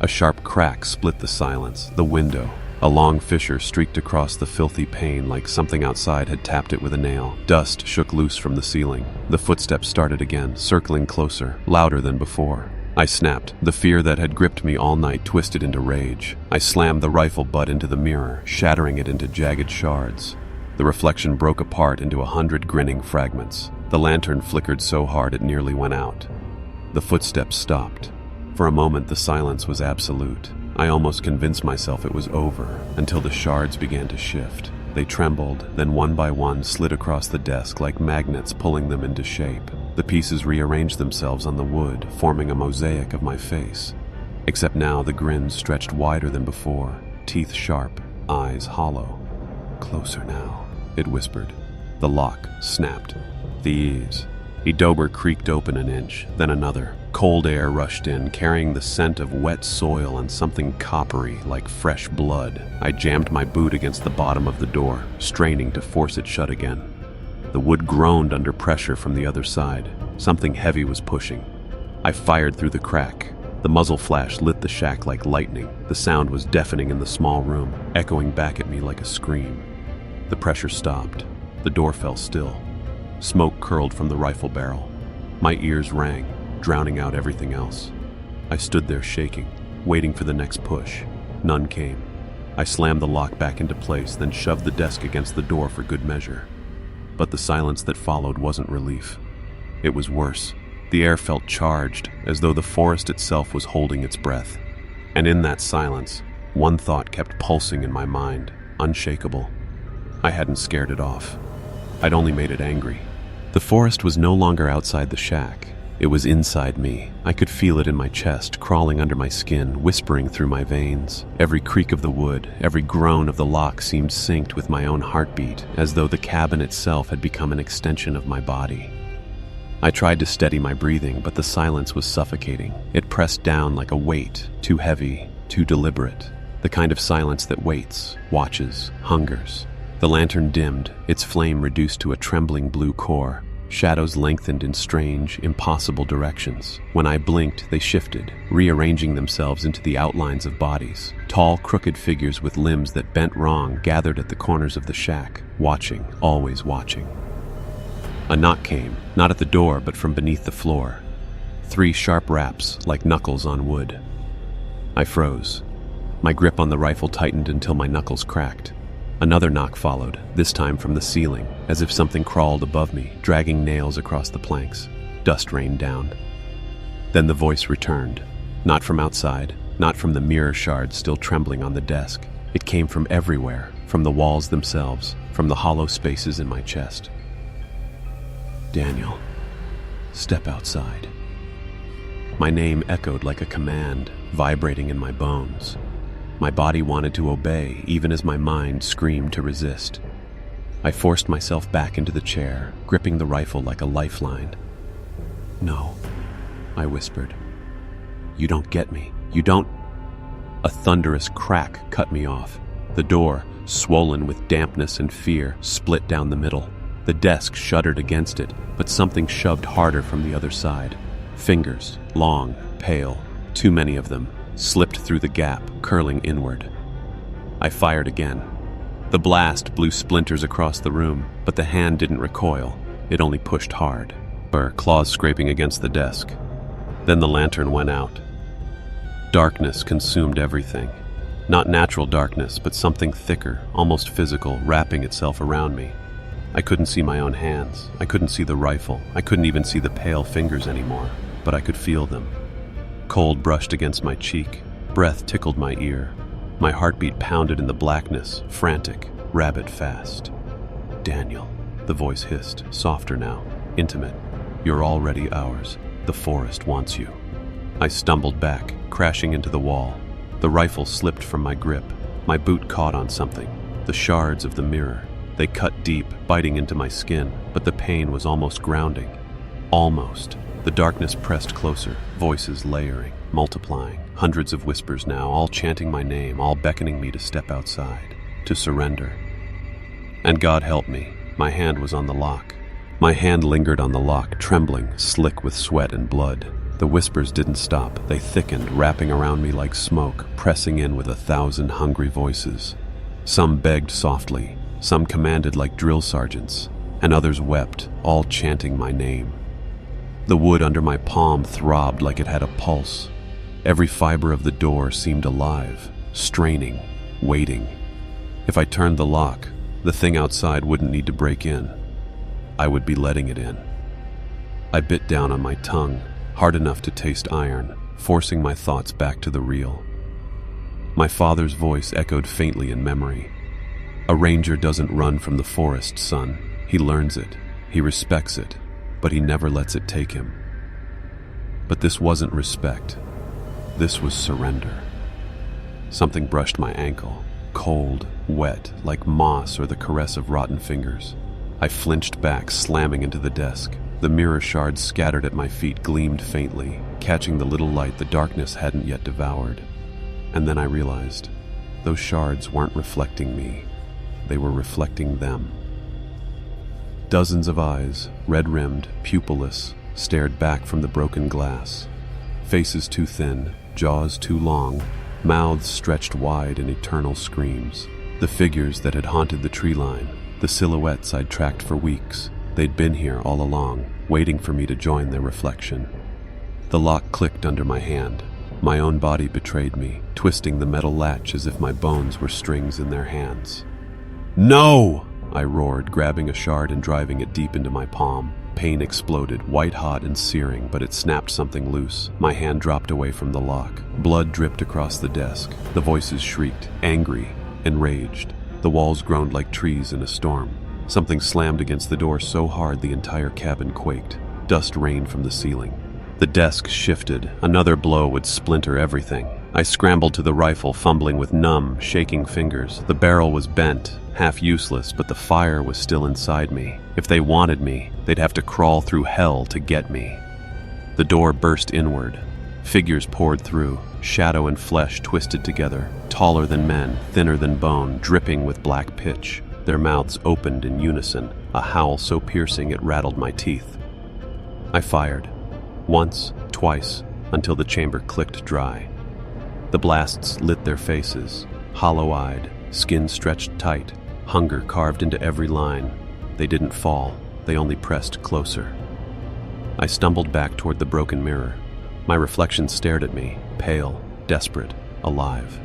A sharp crack split the silence. The window. A long fissure streaked across the filthy pane like something outside had tapped it with a nail. Dust shook loose from the ceiling. The footsteps started again, circling closer, louder than before. I snapped. The fear that had gripped me all night twisted into rage. I slammed the rifle butt into the mirror, shattering it into jagged shards. The reflection broke apart into 100 grinning fragments. The lantern flickered so hard it nearly went out. The footsteps stopped. For a moment, the silence was absolute. I almost convinced myself it was over, until the shards began to shift. They trembled, then one by one slid across the desk like magnets pulling them into shape. The pieces rearranged themselves on the wood, forming a mosaic of my face. Except now the grin stretched wider than before, teeth sharp, eyes hollow. Closer now, it whispered. The lock snapped. The ease. A dober creaked open an inch, then another. Cold air rushed in, carrying the scent of wet soil and something coppery, like fresh blood. I jammed my boot against the bottom of the door, straining to force it shut again. The wood groaned under pressure from the other side. Something heavy was pushing. I fired through the crack. The muzzle flash lit the shack like lightning. The sound was deafening in the small room, echoing back at me like a scream. The pressure stopped. The door fell still. Smoke curled from the rifle barrel. My ears rang, drowning out everything else. I stood there shaking, waiting for the next push. None came. I slammed the lock back into place, then shoved the desk against the door for good measure. But the silence that followed wasn't relief. It was worse. The air felt charged, as though the forest itself was holding its breath. And in that silence, one thought kept pulsing in my mind, unshakable. I hadn't scared it off. I'd only made it angry. The forest was no longer outside the shack. It was inside me. I could feel it in my chest, crawling under my skin, whispering through my veins. Every creak of the wood, every groan of the lock seemed synced with my own heartbeat, as though the cabin itself had become an extension of my body. I tried to steady my breathing, but the silence was suffocating. It pressed down like a weight, too heavy, too deliberate. The kind of silence that waits, watches, hungers. The lantern dimmed, its flame reduced to a trembling blue core. Shadows lengthened in strange, impossible directions. When I blinked, they shifted, rearranging themselves into the outlines of bodies. Tall, crooked figures with limbs that bent wrong gathered at the corners of the shack, watching, always watching. A knock came, not at the door, but from beneath the floor. 3 sharp raps, like knuckles on wood. I froze. My grip on the rifle tightened until my knuckles cracked. Another knock followed, this time from the ceiling, as if something crawled above me, dragging nails across the planks. Dust rained down. Then the voice returned. Not from outside, not from the mirror shards still trembling on the desk. It came from everywhere, from the walls themselves, from the hollow spaces in my chest. Daniel, Step outside. My name echoed like a command, vibrating in my bones. My body wanted to obey, even as my mind screamed to resist. I forced myself back into the chair, gripping the rifle like a lifeline. "No," I whispered. "You don't get me. You don't—" A thunderous crack cut me off. The door, swollen with dampness and fear, split down the middle. The desk shuddered against it, but something shoved harder from the other side. Fingers, long, pale, too many of them, slipped through the gap, curling inward. I fired again. The blast blew splinters across the room, but the hand didn't recoil. It only pushed hard, her claws scraping against the desk. Then the lantern went out. Darkness consumed everything. Not natural darkness, but something thicker, almost physical, wrapping itself around me. I couldn't see my own hands. I couldn't see the rifle. I couldn't even see the pale fingers anymore, but I could feel them. Cold brushed against my cheek. Breath tickled my ear. My heartbeat pounded in the blackness, frantic, rabbit fast. "Daniel," the voice hissed, softer now, intimate. "You're already ours. The forest wants you." I stumbled back, crashing into the wall. The rifle slipped from my grip. My boot caught on something. The shards of the mirror. They cut deep, biting into my skin, but the pain was almost grounding. Almost. The darkness pressed closer, voices layering, multiplying, hundreds of whispers now, all chanting my name, all beckoning me to step outside, to surrender. And God help me, my hand was on the lock. My hand lingered on the lock, trembling, slick with sweat and blood. The whispers didn't stop. They thickened, wrapping around me like smoke, pressing in with 1,000 hungry voices. Some begged softly, some commanded like drill sergeants, and others wept, all chanting my name. The wood under my palm throbbed like it had a pulse. Every fiber of the door seemed alive, straining, waiting. If I turned the lock, the thing outside wouldn't need to break in. I would be letting it in. I bit down on my tongue, hard enough to taste iron, forcing my thoughts back to the real. My father's voice echoed faintly in memory. "A ranger doesn't run from the forest, son. He learns it. He respects it. But he never lets it take him." But this wasn't respect. This was surrender. Something brushed my ankle, cold, wet, like moss or the caress of rotten fingers. I flinched back, slamming into the desk. The mirror shards scattered at my feet gleamed faintly, catching the little light the darkness hadn't yet devoured. And then I realized, those shards weren't reflecting me. They were reflecting them. Dozens of eyes, red-rimmed, pupilless, stared back from the broken glass. Faces too thin, jaws too long, mouths stretched wide in eternal screams. The figures that had haunted the tree line, the silhouettes I'd tracked for weeks, they'd been here all along, waiting for me to join their reflection. The lock clicked under my hand. My own body betrayed me, twisting the metal latch as if my bones were strings in their hands. "No!" I roared, grabbing a shard and driving it deep into my palm. Pain exploded, white-hot and searing, but it snapped something loose. My hand dropped away from the lock. Blood dripped across the desk. The voices shrieked, angry, enraged. The walls groaned like trees in a storm. Something slammed against the door so hard the entire cabin quaked. Dust rained from the ceiling. The desk shifted. Another blow would splinter everything. I scrambled to the rifle, fumbling with numb, shaking fingers. The barrel was bent, half useless, but the fire was still inside me. If they wanted me, they'd have to crawl through hell to get me. The door burst inward. Figures poured through, shadow and flesh twisted together, taller than men, thinner than bone, dripping with black pitch. Their mouths opened in unison, a howl so piercing it rattled my teeth. I fired. Once, twice, until the chamber clicked dry. The blasts lit their faces, hollow-eyed, skin stretched tight, hunger carved into every line. They didn't fall, they only pressed closer. I stumbled back toward the broken mirror. My reflection stared at me, pale, desperate, alive.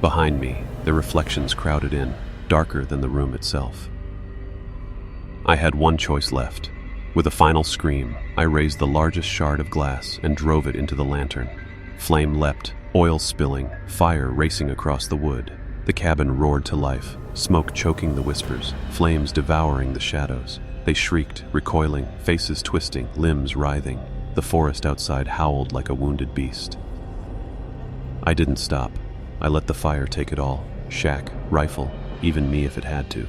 Behind me, the reflections crowded in, darker than the room itself. I had one choice left. With a final scream, I raised the largest shard of glass and drove it into the lantern. Flame leapt, oil spilling, fire racing across the wood. The cabin roared to life, smoke choking the whispers, flames devouring the shadows. They shrieked, recoiling, faces twisting, limbs writhing. The forest outside howled like a wounded beast. I didn't stop. I let the fire take it all. Shack, rifle, even me if it had to.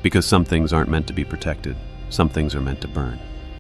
Because some things aren't meant to be protected. Some things are meant to burn.